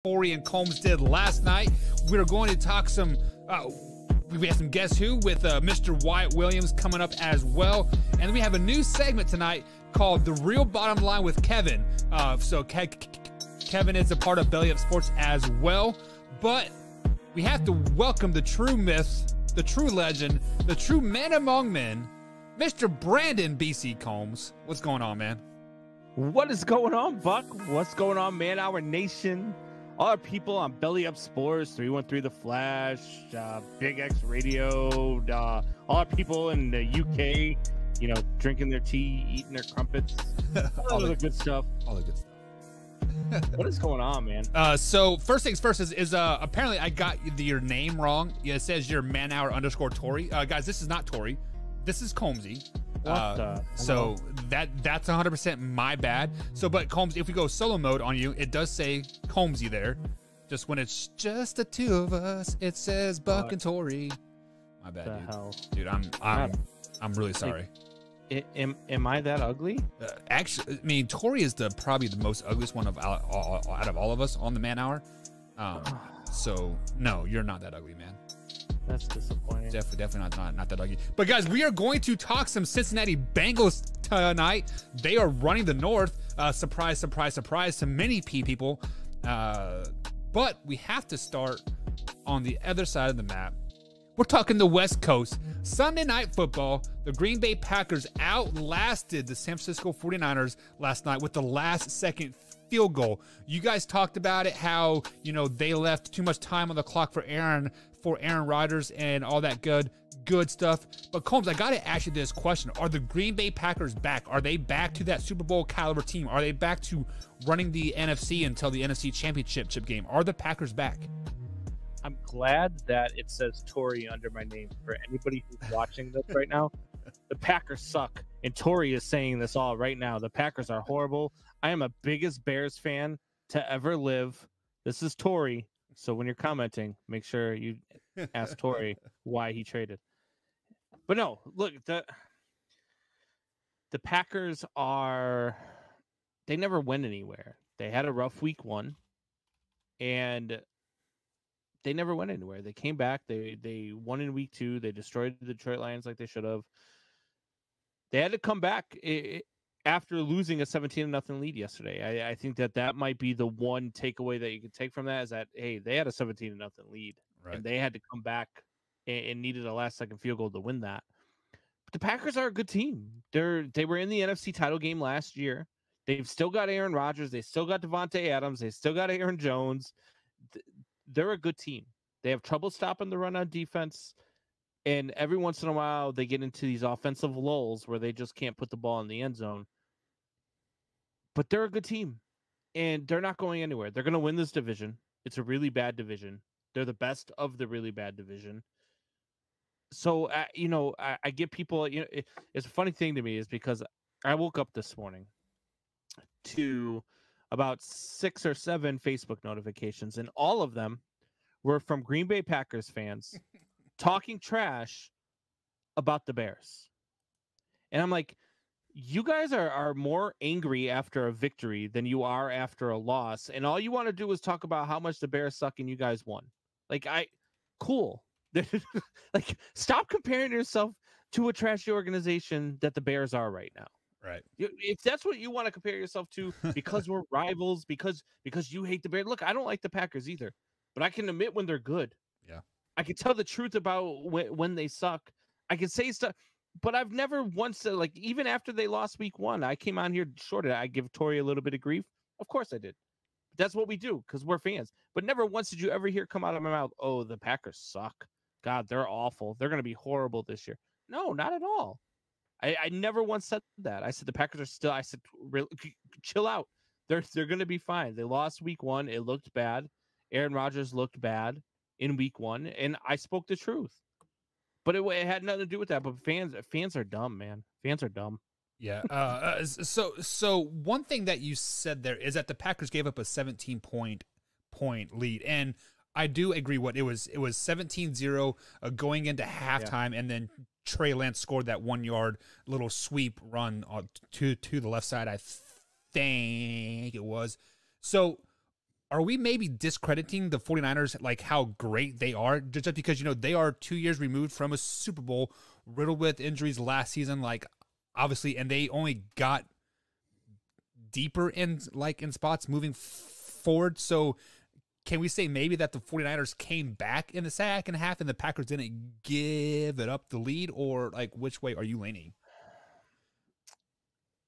Torrey and Combs did last night. We're going to talk some, we have some Guess Who with Mr. Wyatt Williams coming up as well. And we have a new segment tonight called The Real Bottom Line with Kevin. Kevin is a part of Belly Up Sports as well. But we have to welcome the true myth, the true legend, the true man among men, Mr. Brandon BC Combs. What's going on, man? What is going on, Buck? What's going on, Man Hour Nation? All our people on Belly Up Sports, 313 The Flash, Big X Radio, all our people in the UK, you know, drinking their tea, eating their crumpets, all the good stuff. All the good stuff. What is going on, man? So first things first is apparently I got your name wrong. Yeah, it says you're Man Hour _ Torrey. Guys, this is not Torrey. This is Combsy. So that's 100% my bad. So, but Combs, if we go solo mode on you, it does say Combsy there. Just when it's just the two of us, it says Buck and Torrey. My bad, dude. Hell? Dude, I'm really sorry. Am I that ugly? Actually, I mean, Torrey is probably the most ugliest one out of all of us on the Man Hour. So no, you're not that ugly, man. That's disappointing. Definitely not that ugly. But guys, we are going to talk some Cincinnati Bengals tonight. They are running the North. Surprise, surprise, surprise to many people. But we have to start on the other side of the map. We're talking the West Coast. Sunday Night Football. The Green Bay Packers outlasted the San Francisco 49ers last night with the last-second field goal. You guys talked about it, how, you know, they left too much time on the clock for Aaron Rodgers and all that good stuff. But Combs, I got to ask you this question. Are the Green Bay Packers back? Are they back to that Super Bowl caliber team? Are they back to running the NFC until the NFC Championship game? Are the Packers back? I'm glad that it says Torrey under my name for anybody who's watching this right now. The Packers suck. And Torrey is saying this all right now. The Packers are horrible. I am a biggest Bears fan to ever live. This is Torrey. So when you're commenting, make sure you ask Torrey why he traded. But no, look, the Packers they never went anywhere. They had a rough week 1, and they never went anywhere. They came back. They won in week 2. They destroyed the Detroit Lions like they should have. They had to come back after losing a 17-0 lead yesterday. I think that might be the one takeaway that you can take from that, is that, hey, they had a 17-0 lead, right, and they had to come back and needed a last-second field goal to win that. But the Packers are a good team. They were in the NFC title game last year. They've still got Aaron Rodgers. They still got Devontae Adams. They still got Aaron Jones. They're a good team. They have trouble stopping the run on defense. And every once in a while, they get into these offensive lulls where they just can't put the ball in the end zone. But they're a good team, and they're not going anywhere. They're going to win this division. It's a really bad division. They're the best of the really bad division. So, I get people, it's a funny thing to me is because I woke up this morning to about 6 or 7 Facebook notifications, and all of them were from Green Bay Packers fans talking trash about the Bears. And I'm like, you guys are more angry after a victory than you are after a loss. And all you want to do is talk about how much the Bears suck and you guys won. Like, cool. Like, stop comparing yourself to a trashy organization that the Bears are right now. Right. If that's what you want to compare yourself to, because we're rivals, because you hate the Bears. Look, I don't like the Packers either, but I can admit when they're good. Yeah. I can tell the truth about when they suck. I can say stuff, but I've never once said, like, even after they lost week 1, I came on here shorted. I give Torrey a little bit of grief. Of course I did. But that's what we do because we're fans. But never once did you ever hear come out of my mouth, oh, the Packers suck. God, they're awful. They're going to be horrible this year. No, not at all. I never once said that. I said the Packers are still. I said, chill out. They're going to be fine. They lost week 1. It looked bad. Aaron Rodgers looked bad in week 1, and I spoke the truth. But it had nothing to do with that. But fans are dumb, man. Fans are dumb. Yeah. So one thing that you said there is that the Packers gave up a 17-point lead, and I do agree. It was 17-0 going into halftime, and then Trey Lance scored that 1-yard little sweep run to the left side, I think it was. So are we maybe discrediting the 49ers, like how great they are, just because, they are 2 years removed from a Super Bowl, riddled with injuries last season, like obviously, and they only got deeper in spots moving forward. So can we say maybe that the 49ers came back in the second half and the Packers didn't give it up the lead, or like which way are you leaning?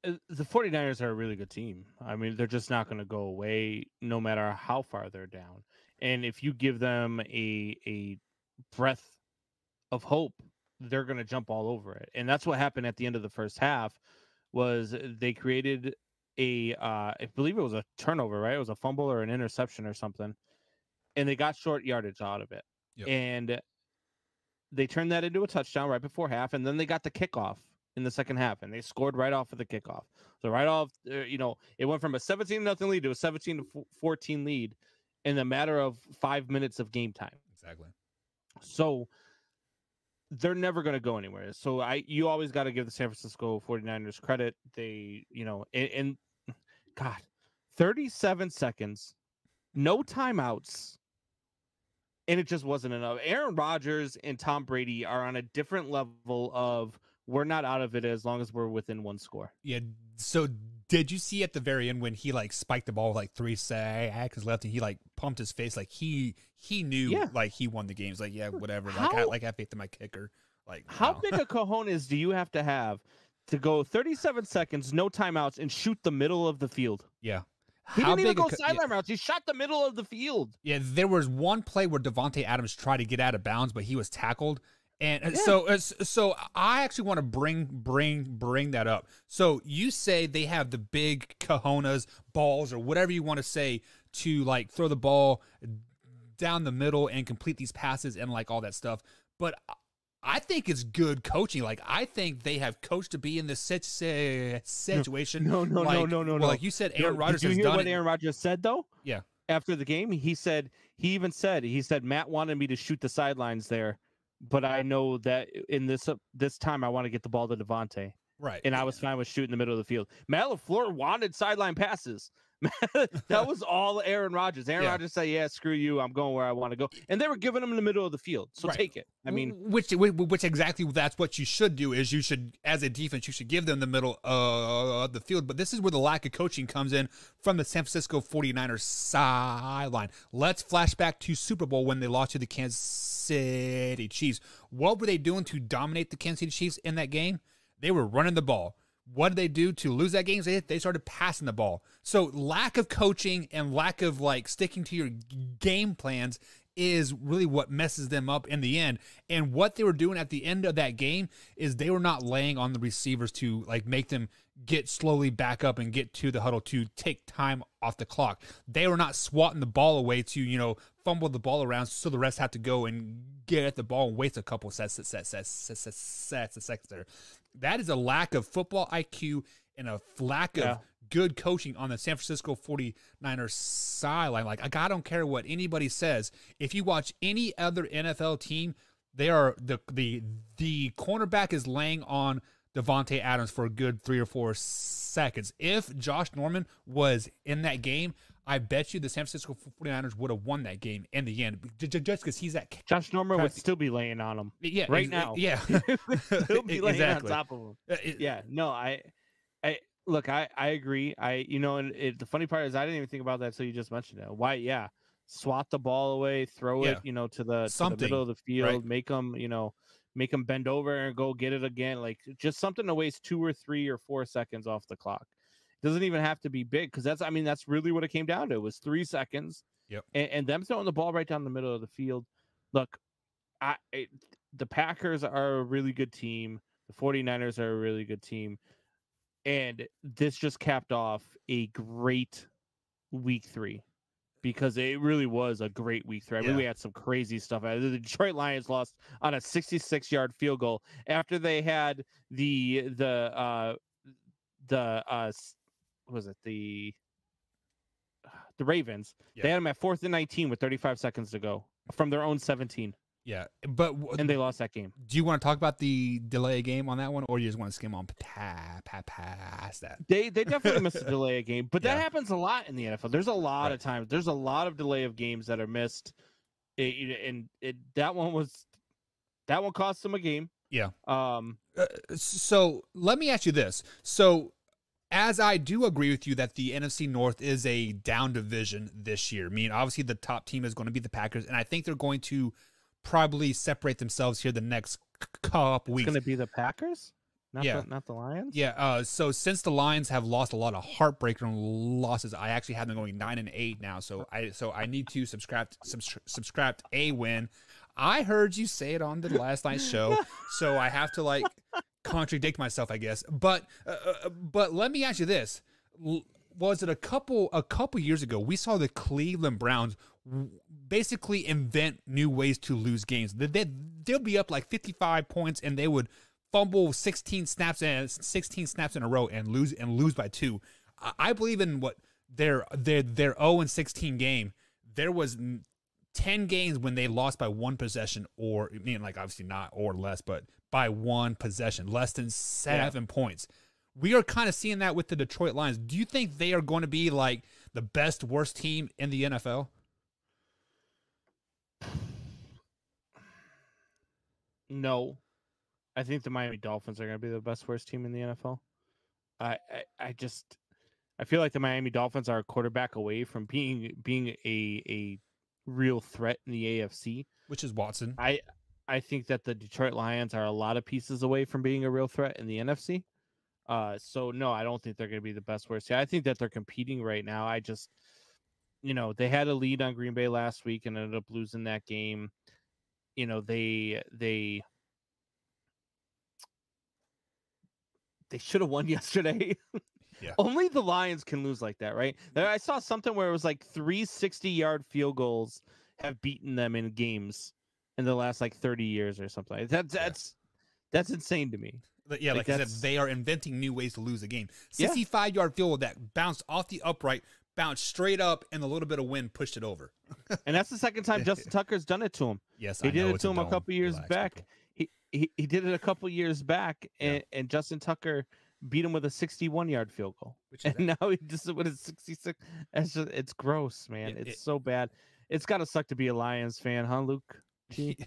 The 49ers are a really good team. I mean, they're just not going to go away no matter how far they're down. And if you give them a breath of hope, they're going to jump all over it. And that's what happened at the end of the first half. Was they created I believe it was a turnover, right? It was a fumble or an interception or something, and they got short yardage out of it. Yep. And they turned that into a touchdown right before half, and then they got the kickoff in the second half, and they scored right off of the kickoff. So right off, it went from a 17-0 lead to a 17-14 lead in a matter of 5 minutes of game time. Exactly. So they're never going to go anywhere. So you always got to give the San Francisco 49ers credit. They, and God, 37 seconds, no timeouts, and it just wasn't enough. Aaron Rodgers and Tom Brady are on a different level of we're not out of it as long as we're within one score. Yeah. So did you see at the very end when he like spiked the ball with like 3 seconds left and he like pumped his face like he knew like he won the game? He's like, yeah, whatever. I have faith in my kicker. Like, how big a cojones do you have to go 37 seconds, no timeouts, and shoot the middle of the field? Yeah. He didn't even go sideline routes. He shot the middle of the field. Yeah, there was one play where Davante Adams tried to get out of bounds, but he was tackled. And so I actually want to bring that up. So you say they have the big cojones, balls, or whatever you want to say, to like throw the ball down the middle and complete these passes and like all that stuff. But I think it's good coaching. Like, I think they have coached to be in this situation. No. Like you said, Aaron Rodgers has done it. Did you hear what Aaron Rodgers said, though? Yeah. After the game, he said, Matt wanted me to shoot the sidelines there, but I know that in this time, I want to get the ball to Davante. Right. And I was fine with shooting the middle of the field. Matt LaFleur wanted sideline passes. That was all Aaron Rodgers. Aaron Rodgers said, yeah, screw you. I'm going where I want to go. And they were giving him in the middle of the field. So take it. I mean, which exactly that's what you should do is you should, as a defense, you should give them the middle of the field. But this is where the lack of coaching comes in from the San Francisco 49ers sideline. Let's flash back to Super Bowl when they lost to the Kansas City Chiefs. What were they doing to dominate the Kansas City Chiefs in that game? They were running the ball. What did they do to lose that game? They started passing the ball. So lack of coaching and lack of like sticking to your game plans is really what messes them up in the end. And what they were doing at the end of that game is they were not laying on the receivers to like make them get slowly back up and get to the huddle to take time off the clock. They were not swatting the ball away to, fumble the ball around so the rest have to go and get at the ball and waste a couple sets of seconds there. That is a lack of football IQ and a lack of good coaching on the San Francisco 49ers sideline. Like, I don't care what anybody says. If you watch any other NFL team, they are the cornerback is laying on Davante Adams for a good 3 or 4 seconds. If Josh Norman was in that game, I bet you the San Francisco 49ers would have won that game in the end, just because he's that. Josh Norman would still be laying on him. Yeah, right now. Yeah, still be laying on top of him. Yeah, no, I look, I agree. And the funny part is I didn't even think about that until you just mentioned it. Why? Yeah, swat the ball away, throw it, to the middle of the field, right. Make them bend over and go get it again. Like just something to waste 2 or 3 or 4 seconds off the clock. Doesn't even have to be big because that's really what it came down to. It was 3 seconds. Yep. And them throwing the ball right down the middle of the field. Look, the Packers are a really good team. The 49ers are a really good team. And this just capped off a great week 3 because it really was a great week 3. I mean, we had some crazy stuff. The Detroit Lions lost on a 66-yard field goal after they had the Ravens. They had them at 4th and 19 with 35 seconds to go from their own 17. Yeah, but and they lost that game. do you want to talk about the delay game on that one, or you just want to skim on past that? They definitely missed a delay of game, but that Yeah. happens a lot in the NFL. There's a lot Right. of times. There's a lot of delay of games that are missed, that one cost them a game. Yeah. Um, So let me ask you this. So, as I do agree with you that the NFC North is a down division this year, I mean, obviously the top team is going to be the Packers, and I think they're going to probably separate themselves here the next couple weeks. It's going to be the Packers, not the Lions. Yeah. So since the Lions have lost a lot of heartbreaker losses, I actually have them going 9-8 now. So I need to subscribe a win. I heard you say it on the last night's show, so I have to like contradict myself, I guess. But let me ask you this: was it a couple years ago we saw the Cleveland Browns basically invent new ways to lose games? They'll be up like 55 points and they would fumble 16 snaps in a row and lose by 2. I believe in what their 0-16 game. There was 10 games when they lost by 1 possession, or I mean, like obviously not or less, but by 1 possession, less than 7 points. We are kind of seeing that with the Detroit Lions. Do you think they are going to be like the best, worst team in the NFL? No, I think the Miami Dolphins are going to be the best, worst team in the NFL. I feel like the Miami Dolphins are a quarterback away from being a real threat in the AFC, which is Watson. I think that the Detroit Lions are a lot of pieces away from being a real threat in the NFC. So no, I don't think they're going to be the best, worst. I think that they're competing right now. I just, they had a lead on Green Bay last week and ended up losing that game. They should have won yesterday. Yeah. Only the Lions can lose like that, right? I saw something where it was like 3 60-yard field goals have beaten them in games in the last like 30 years or something. That's insane to me. But yeah, like I said, they are inventing new ways to lose a game. 65-yard field goal that bounced off the upright, bounced straight up, and a little bit of wind pushed it over. And that's the second time Justin Tucker's done it to him. Yes, he did it to him a couple years back. He did it a couple years back, and Justin Tucker beat him with a 61-yard field goal. And now he just with a 66. It's gross, man. It's so bad. It's got to suck to be a Lions fan, huh, Luke G?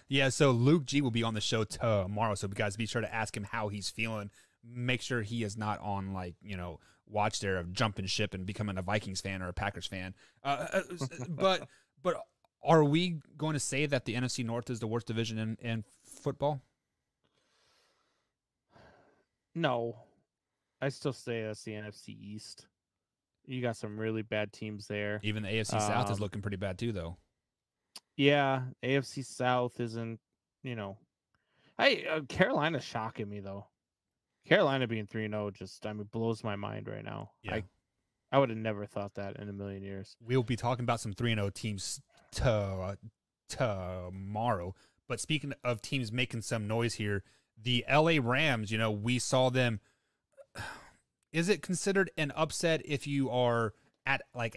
Yeah, so Luke G will be on the show tomorrow, so guys, be sure to ask him how he's feeling. Make sure he is not on, like, watch there of jumping ship and becoming a Vikings fan or a Packers fan. But are we going to say that the NFC North is the worst division in football? No. I still say that's the NFC East. You got some really bad teams there. Even the AFC South is looking pretty bad too, though. Yeah, AFC South isn't, Carolina's shocking me, though. Carolina being 3-0 just, blows my mind right now. Yeah. I would have never thought that in a million years. We'll be talking about some 3-0 teams tomorrow. But speaking of teams making some noise here, the LA Rams, we saw them. Is it considered an upset if you are at like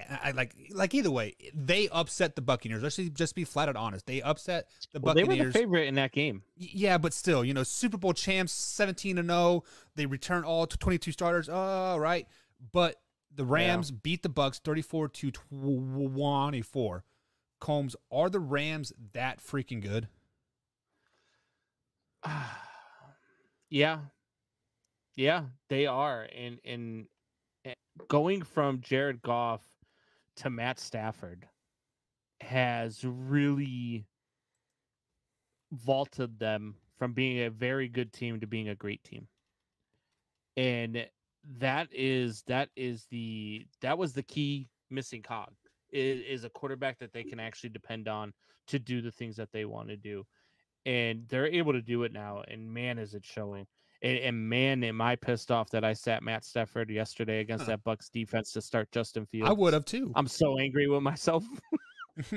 either way? They upset the Buccaneers. Let's just be flat out honest. They upset the Buccaneers. They were the favorite in that game. Yeah, but still, Super Bowl champs, 17-0. They return all 22 starters. All right, but the Rams beat the Bucs 34-24. Combs, are the Rams that freaking good? Yeah, they are. And going from Jared Goff to Matt Stafford has really vaulted them from being a very good team to being a great team. And that was the key missing cog is a quarterback that they can actually depend on to do the things that they want to do. And they're able to do it now. And man, is it showing. And man, am I pissed off that I sat Matt Stafford yesterday against that Bucs defense to start Justin Fields. I would have too. I'm so angry with myself.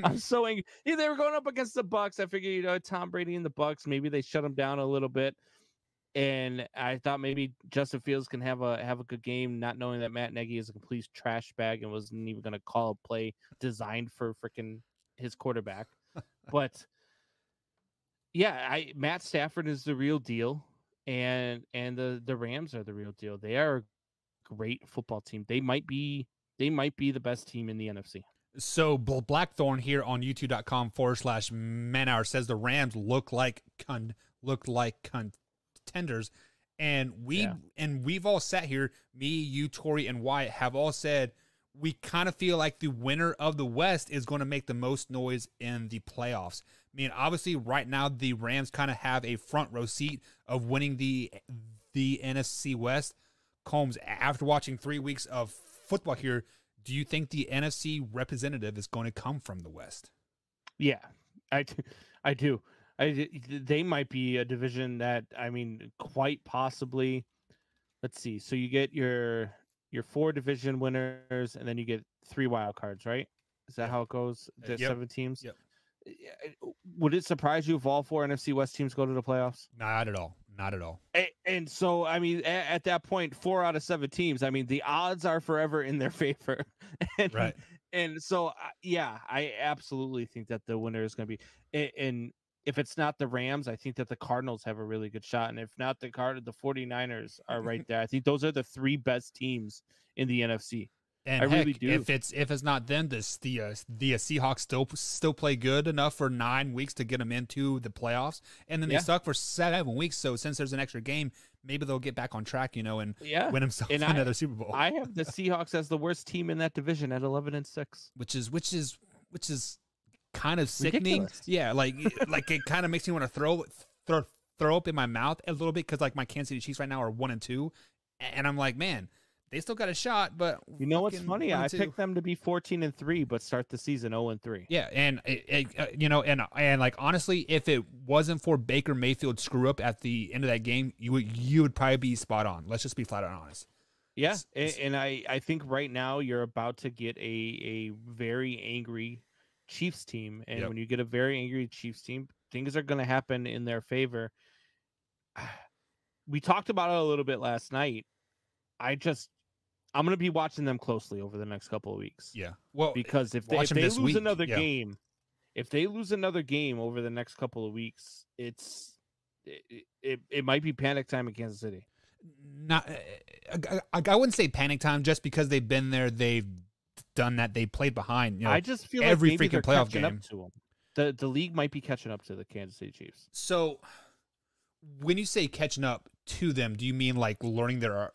I'm so angry. Yeah, they were going up against the Bucs. I figured, Tom Brady and the Bucs, maybe they shut him down a little bit. And I thought maybe Justin Fields can have a good game, not knowing that Matt Nagy is a complete trash bag and wasn't even going to call a play designed for freaking his quarterback. But Yeah, Matt Stafford is the real deal, and the Rams are the real deal. They are a great football team. They might be the best team in the NFC. So Blackthorn here on youtube.com/manhour says the Rams look like contenders, and we've all sat here, me, you, Tori, and Wyatt have all said we kind of feel like the winner of the West is going to make the most noise in the playoffs. I mean, obviously, right now the Rams kind of have a front row seat of winning the NFC West. Combs, after watching 3 weeks of football here, do you think the NFC representative is going to come from the West? Yeah, I do. They might be a division that, I mean, quite possibly. Let's see. So you get your 4 division winners, and then you get 3 wild cards, right? Is that how it goes? The 7 teams. Yep. Would it surprise you if all 4 NFC West teams go to the playoffs? Not at all. Not at all. And so, I mean, at that point, 4 out of 7 teams, I mean, the odds are forever in their favor. Right. And so, yeah, I absolutely think that the winner is going to be, and if it's not the Rams, I think that the Cardinals have a really good shot. And if not the 49ers are right there. I think those are the 3 best teams in the NFC. And I really do. If it's not them, the Seahawks still play good enough for 9 weeks to get them into the playoffs, and then they suck for 7 weeks. So since there's an extra game, maybe they'll get back on track, and win themselves another Super Bowl. I have the Seahawks as the worst team in that division at 11-6, which is kind of sickening. Ridiculous. Yeah, like it kind of makes me want to throw up in my mouth a little bit, because like my Kansas City Chiefs right now are 1-2, and I'm like, man, they still got a shot, but you know what's funny? I picked them to be 14-3, but start the season 0-3. Yeah, and and like honestly, if it wasn't for Baker Mayfield's screw up at the end of that game, you would probably be spot on. Let's just be flat out honest. Yeah, and I think right now you're about to get a very angry Chiefs team, and when you get a very angry Chiefs team, things are going to happen in their favor. We talked about it a little bit last night. I'm going to be watching them closely over the next couple of weeks. Yeah. Well, because if they lose another game, if they lose another game over the next couple of weeks, it might be panic time in Kansas City. Not, I wouldn't say panic time, just because they've been there, they've done that, they played behind. I just feel every like maybe freaking playoff game. Up to them. The league might be catching up to the Kansas City Chiefs. So, when you say catching up to them, do you mean like learning their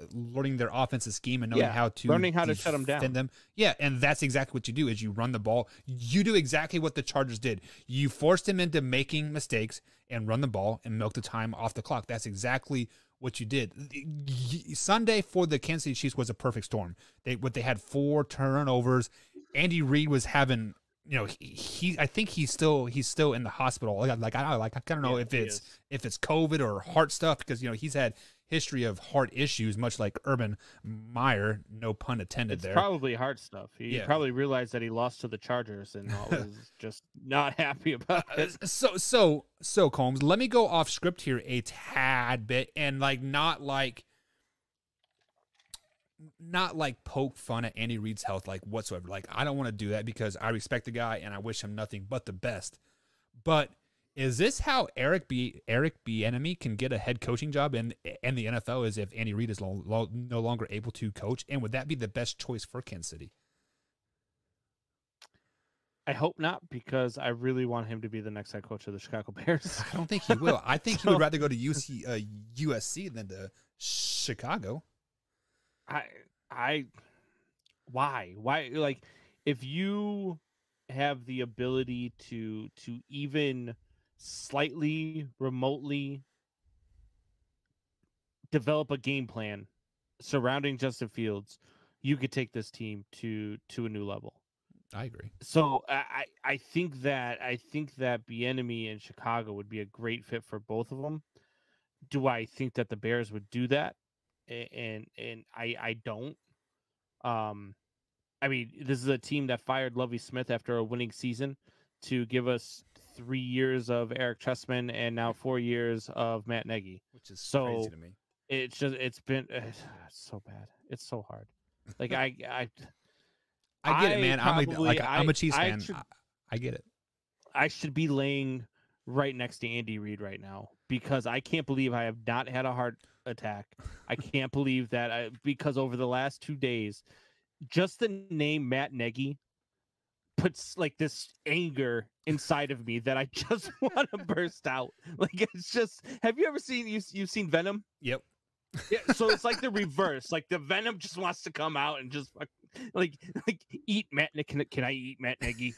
offensive scheme and knowing how to shut them down? Yeah, and that's exactly what you do. Is you run the ball. You do exactly what the Chargers did. You forced them into making mistakes and run the ball and milk the time off the clock. That's exactly what you did. Sunday for the Kansas City Chiefs was a perfect storm. They had 4 turnovers. Andy Reid was having, I think he's still in the hospital. I don't know if it's COVID or heart stuff, because he's had history of heart issues, much like Urban Meyer. No pun intended. There. Probably heart stuff. He probably realized that he lost to the Chargers and was just not happy about it. So Combs, let me go off script here a tad bit, and not poke fun at Andy Reid's health whatsoever. I don't want to do that, because I respect the guy and I wish him nothing but the best. But is this how Eric Bieniemy can get a head coaching job in the NFL, is if Andy Reid is no longer able to coach? And would that be the best choice for Kansas City? I hope not, because I really want him to be the next head coach of the Chicago Bears. I don't think he will. I think he would rather go to USC than to Chicago. Why? Like, if you have the ability to even slightly remotely develop a game plan surrounding Justin Fields, you could take this team to a new level. I agree. So I think that Bieniemy in Chicago would be a great fit for both of them. Do I think that the Bears would do that? And I don't. I mean, this is a team that fired Lovie Smith after a winning season to give us 3 years of Eric Chessman and now 4 years of Matt Nagy, which is crazy to me. It's so bad. It's so hard. Like I get it, man. I'm a Chiefs fan. I get it. I should be laying right next to Andy Reid right now, because I can't believe I have not had a heart attack. I can't believe that because over the last 2 days, just the name Matt Nagy puts like this anger inside of me that I just want to burst out. Like, it's just, have you ever seen, you've seen Venom? Yep. Yeah, so it's like the reverse. Like the Venom just wants to come out and just like eat Matt. Can I eat Matt Nagy?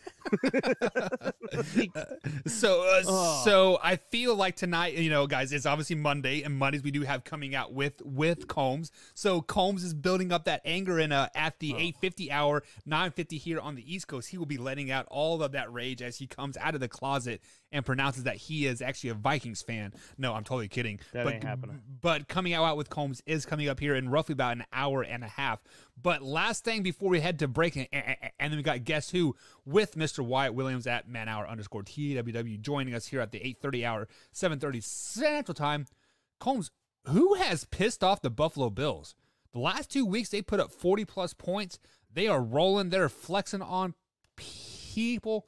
So I feel like tonight, guys, it's obviously Monday, and Mondays we do have coming out with Combs. So Combs is building up that anger, and at the 8:50 hour, 9:50 here on the East Coast, he will be letting out all of that rage as he comes out of the closet and pronounces that he is actually a Vikings fan. No, I'm totally kidding. That ain't happening. But coming out with Combs is coming up here in roughly about an hour and a half. But last thing before we head to break, and then we got Guess Who with Mr. Wyatt Williams at manhour_TWW joining us here at the 8:30 hour, 7:30 Central Time. Combs, who has pissed off the Buffalo Bills? The last 2 weeks, they put up 40-plus points. They are rolling. They're flexing on people.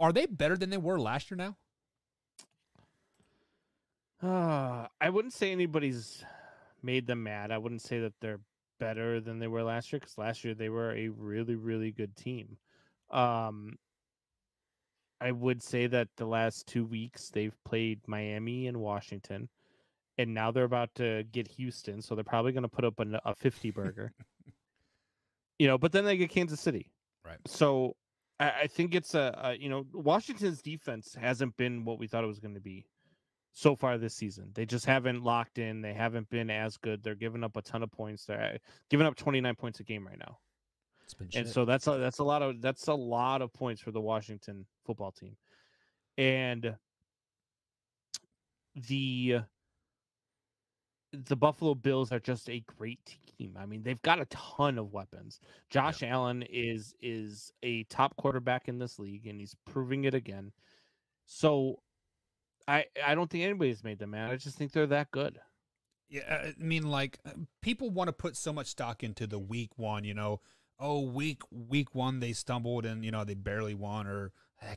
Are they better than they were last year now? I wouldn't say anybody's made them mad. I wouldn't say that they're better than they were last year, because last year they were a really, really good team. I would say that the last 2 weeks they've played Miami and Washington, and now they're about to get Houston, so they're probably going to put up a 50 burger. But then they get Kansas City. Right. So I think it's Washington's defense hasn't been what we thought it was going to be so far this season. They just haven't locked in. They haven't been as good. They're giving up a ton of points. They're giving up 29 points a game right now. And so that's a lot of points for the Washington football team. And the Buffalo Bills are just a great team. I mean, they've got a ton of weapons. Josh Allen is a top quarterback in this league, and he's proving it again. So I don't think anybody's made them mad. I just think they're that good. Yeah, I mean, like, people want to put so much stock into the week one, week one they stumbled and they barely won, or I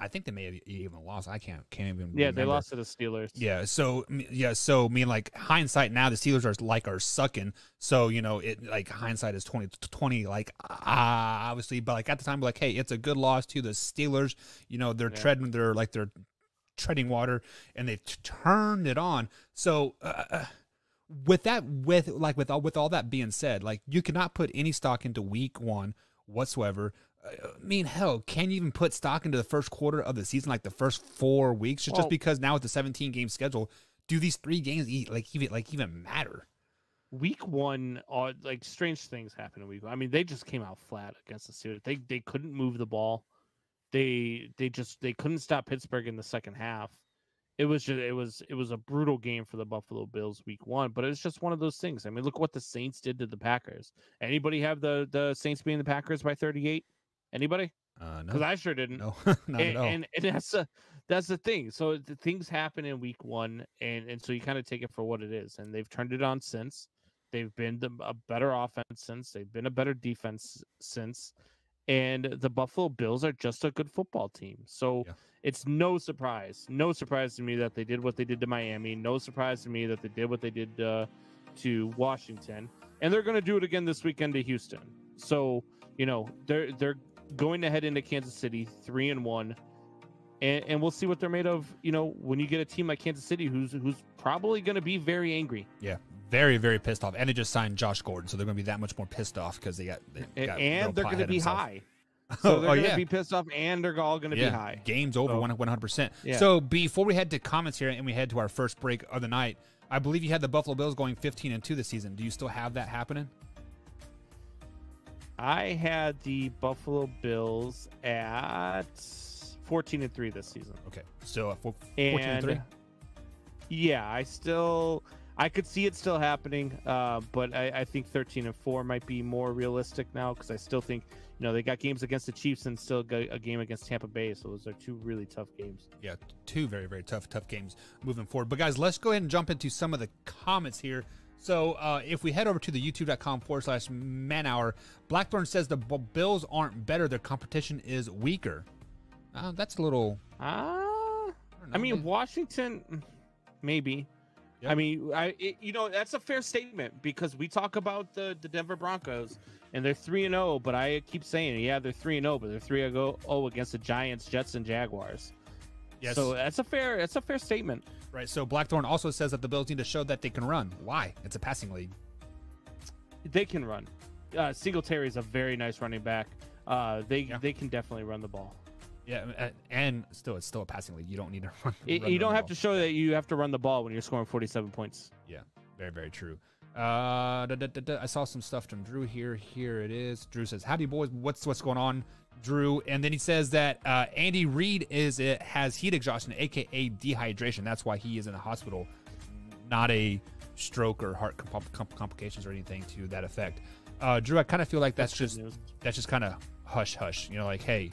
think they may have even lost. I can't even. Yeah, remember. They lost to the Steelers. So I mean, like, hindsight now, the Steelers are sucking. So it, like, hindsight is 2020. Like, obviously, but like at the time, like, hey, it's a good loss to the Steelers. They're treading water, and they turned it on. So with all that being said, like, you cannot put any stock into week one whatsoever. I mean, hell, can you even put stock into the first quarter of the season, like the first 4 weeks? Just because now with the 17-game schedule, do these 3 games even matter? Week one, like, strange things happen in week one. I mean, they just came out flat against the Steelers. They couldn't move the ball. They couldn't stop Pittsburgh in the second half. It was a brutal game for the Buffalo Bills week one, but it's just one of those things. I mean, look what the Saints did to the Packers. Anybody have the Saints beating the Packers by 38? Anybody? No, because I sure didn't. No, not at all. And that's the thing. So the things happen in week one, and so you kind of take it for what it is. And they've turned it on since. They've been a better offense since. They've been a better defense since. And the Buffalo Bills are just a good football team. So it's no surprise to me that they did what they did to Miami. No surprise to me that they did what they did to Washington. And they're going to do it again this weekend to Houston. So, they're going to head into Kansas City 3-1. And we'll see what they're made of, when you get a team like Kansas City who's probably going to be very angry. Yeah. Very, very pissed off. And they just signed Josh Gordon, so they're going to be that much more pissed off because they got and they're going to be high. So they're going to be pissed off, and they're all going to be high. Game's over 100%. Yeah. So before we head to comments here and we head to our first break of the night, I believe you had the Buffalo Bills going 15-2 this season. Do you still have that happening? I had the Buffalo Bills at 14-3 this season. Okay, so 14-3. Yeah, I could see it still happening, but I think 13-4 might be more realistic now, because I still think, they got games against the Chiefs and still got a game against Tampa Bay, so those are 2 really tough games. Yeah, 2 very, very tough games moving forward. But guys, let's go ahead and jump into some of the comments here. So if we head over to the youtube.com/manhour, Blackburn says the Bills aren't better, their competition is weaker. That's a little... don't know. I mean, Washington, maybe. Yep. I mean, that's a fair statement because we talk about the Denver Broncos and they're 3-0, but I keep saying, yeah, they're 3-0, but they're 3-0 against the Giants, Jets, and Jaguars. Yes. So that's a fair statement. Right. So Blackthorn also says that the Bills need to show that they can run. Why? It's a passing league. They can run. Singletary is a very nice running back. They can definitely run the ball. Yeah, and still, it's still a passing league. You don't need to run. You don't have to show that you have to run the ball when you're scoring 47 points. Yeah, very, very true. I saw some stuff from Drew here. Here it is. Drew says, "Howdy, boys. What's going on, Drew?" And then he says that Andy Reid has heat exhaustion, aka dehydration. That's why he is in the hospital, not a stroke or heart complications or anything to that effect. Drew, I kind of feel like that's just kind of hush hush. You know, like, hey.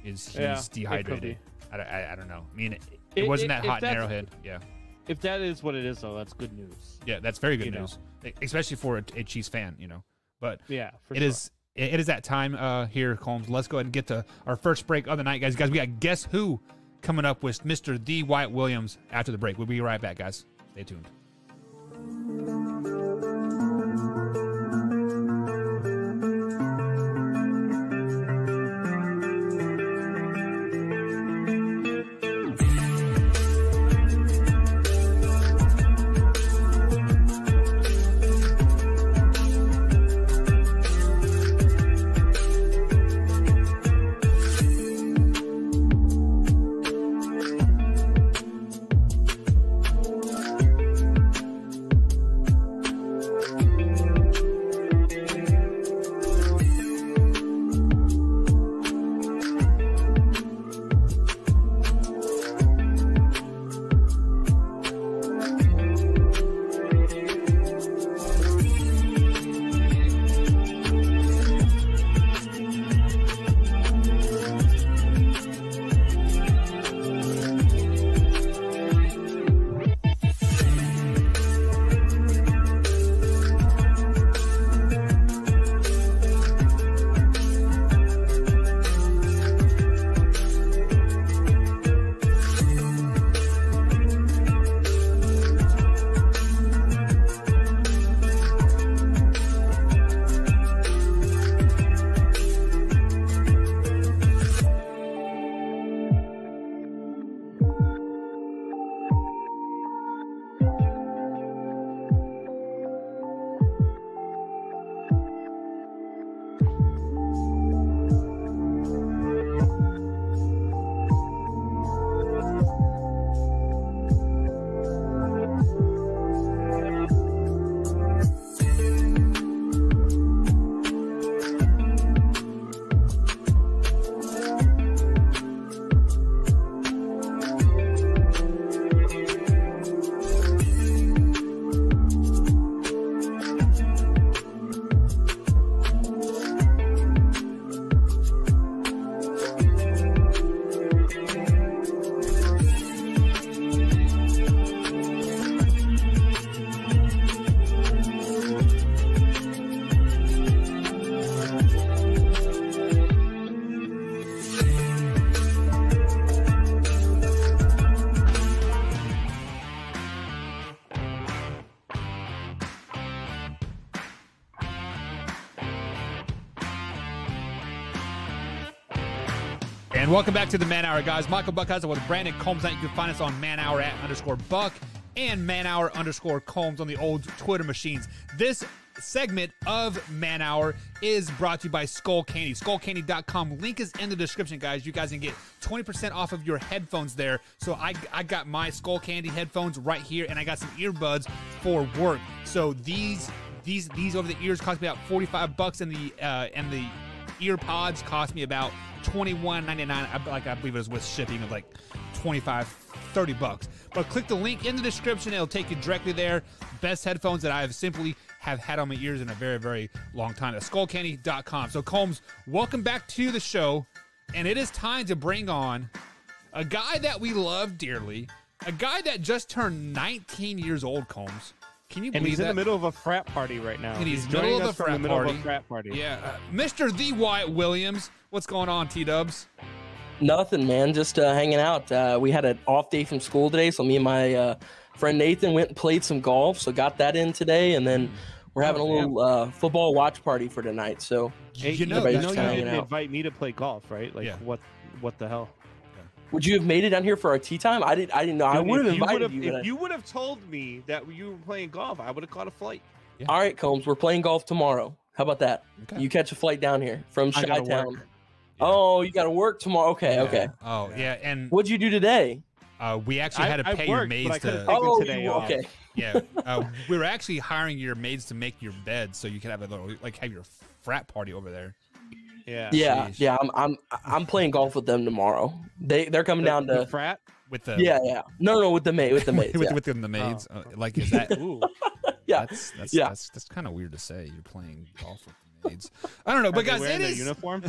He's dehydrated. I don't know. I mean, it wasn't that hot in Arrowhead. Yeah. If that is what it is, though, that's good news. Yeah, that's very good news, especially for a Chiefs fan. But yeah, it is that time here, Combs. Let's go ahead and get to our first break of the night, guys. We got Guess Who coming up with Mr. D. Wyatt Williams after the break. We'll be right back, guys. Stay tuned. And welcome back to the Man Hour, guys. Michael Buckheiser with Brandon Combs. You can find us on Man Hour @_Buck and Man Hour _Combs on the old Twitter machines. This segment of Man Hour is brought to you by Skull Candy. SkullCandy.com. Link is in the description, guys. You guys can get 20% off of your headphones there. So I got my Skull Candy headphones right here, and I got some earbuds for work. So these over the ears cost me about $45, and the ear pods cost me about $21.99. I believe it was with shipping of like $25-30. But click the link in the description. It'll take you directly there. Best headphones that I have had on my ears in a very, very long time. That's skullcandy.com. So Combs, welcome back to the show. And it is time to bring on a guy that we love dearly, a guy that just turned 19 years old, Combs. Can you believe that? And he's in the middle of a frat party right now. And he's joining middle us from the middle of a frat party. Yeah. Mr. D. Wyatt Williams. What's going on, T-Dubs? Nothing, man. Just hanging out. We had an off day from school today, so me and my friend Nathan went and played some golf. So got that in today, and then we're having a little football watch party for tonight. So Hey, You know, you everybody's know, kinda you hanging didn't out. invite me to play golf, right? Like, Yeah. what the hell? Would you have made it down here for our tea time? I didn't know. I Dude, would have if invited you. If you would have told me that you were playing golf, I would have caught a flight. Yeah. All right, Combs, we're playing golf tomorrow. How about that? Okay. You catch a flight down here from I gotta Chi-Town. work. Oh, you got to work tomorrow. Okay, okay. Oh, yeah. And What'd you do today? we actually had to I pay your worked, but maids I could've to. taken Oh, today off. okay. Yeah, we were actually hiring your maids to make your bed so you could have a little, like, have your frat party over there. Yeah. Yeah, Sheesh. yeah. I'm playing golf with them tomorrow. They're coming down The to. frat. With the Yeah. No, with the maids. with Yeah. within the maids. Like, is that? Ooh. Yeah. That's kind of weird to say. You're playing golf with the maids. I don't know, but guys, wearing it their is uniform.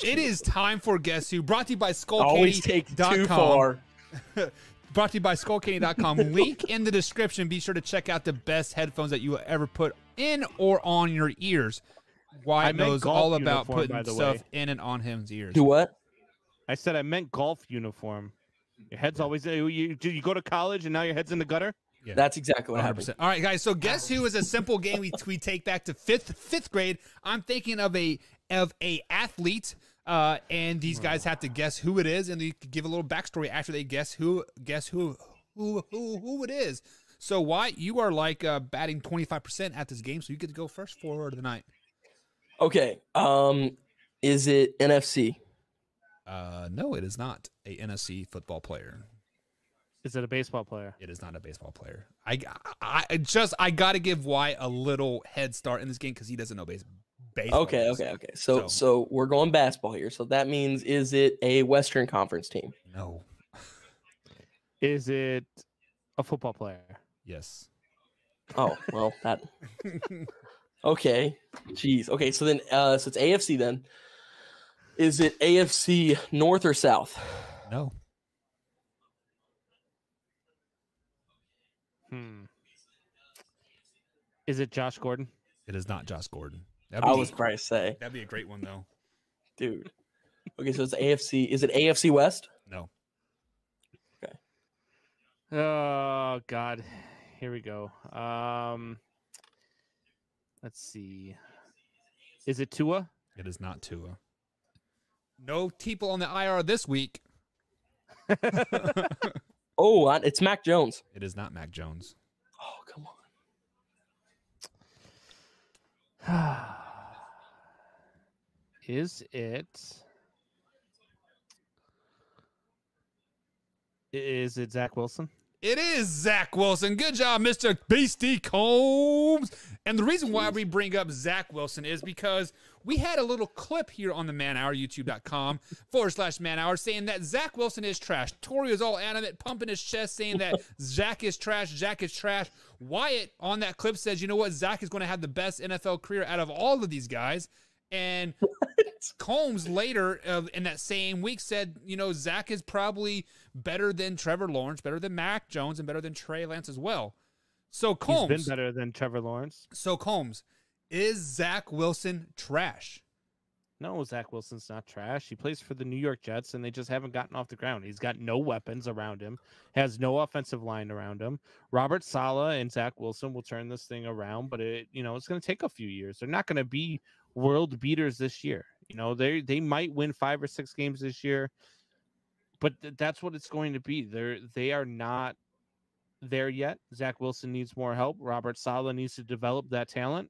it is time for Guess Who, brought to you by Always take too SkullCandy.com. far. Brought to you by SkullCandy.com. Link in the description. Be sure to check out the best headphones that you will ever put in or on your ears. I Wyatt meant knows golf all about uniform, by putting the stuff way. in and on his ears. Do what? I said I meant golf uniform. Your head's always you go to college and now your head's in the gutter. Yeah. That's exactly what happened. 100%. All right, guys. So Guess Who is a simple game we take back to fifth grade. I'm thinking of a athlete, and these guys have to guess who it is, and they give a little backstory after they guess who it is. So Wyatt, you are like batting 25% at this game, so you get to go first for the night. Okay. Is it NFC? No, it is not a NFC football player. Is it a baseball player? It is not a baseball player. I got to give Wyatt a little head start in this game because he doesn't know baseball. Okay. So we're going basketball here. So that means, is it a Western Conference team? No. Is it a football player? Yes. Oh, well, that. Okay. Jeez. Okay. So then, so it's AFC then. Is it AFC North or South? No. Is it Josh Gordon? It is not Josh Gordon. I was about to say, That'd be a great one, though. dude. Okay, so it's AFC. Is it AFC West? No. Oh God, here we go. Let's see. Is it Tua? It is not Tua. No people on the IR this week. Oh, it's Mac Jones. It is not Mac Jones. Oh, come on. Is it? Is it Zach Wilson? It is Zach Wilson. Good job, Mr. Beastie Combs. And the reason why we bring up Zach Wilson is because we had a little clip here on the Man Hour, youtube.com/Man Hour, saying that Zach Wilson is trash. Tori was all animate, pumping his chest, saying that Zach is trash, Zach is trash. Wyatt on that clip says, you know what, Zach is going to have the best NFL career out of all of these guys. And Combs later in that same week said, you know, Zach is probably better than Trevor Lawrence, better than Mac Jones, and better than Trey Lance as well. So Combs, He's been better than Trevor Lawrence. So Combs, is Zach Wilson trash? No, Zach Wilson's not trash. He plays for the New York Jets, and they just haven't gotten off the ground. He's got no weapons around him, has no offensive line around him. Robert Saleh and Zach Wilson will turn this thing around, but it's going to take a few years. They're not going to be world beaters this year. They might win 5 or 6 games this year, but that's what it's going to be. They are not there yet. Zach Wilson needs more help. Robert Saleh needs to develop that talent,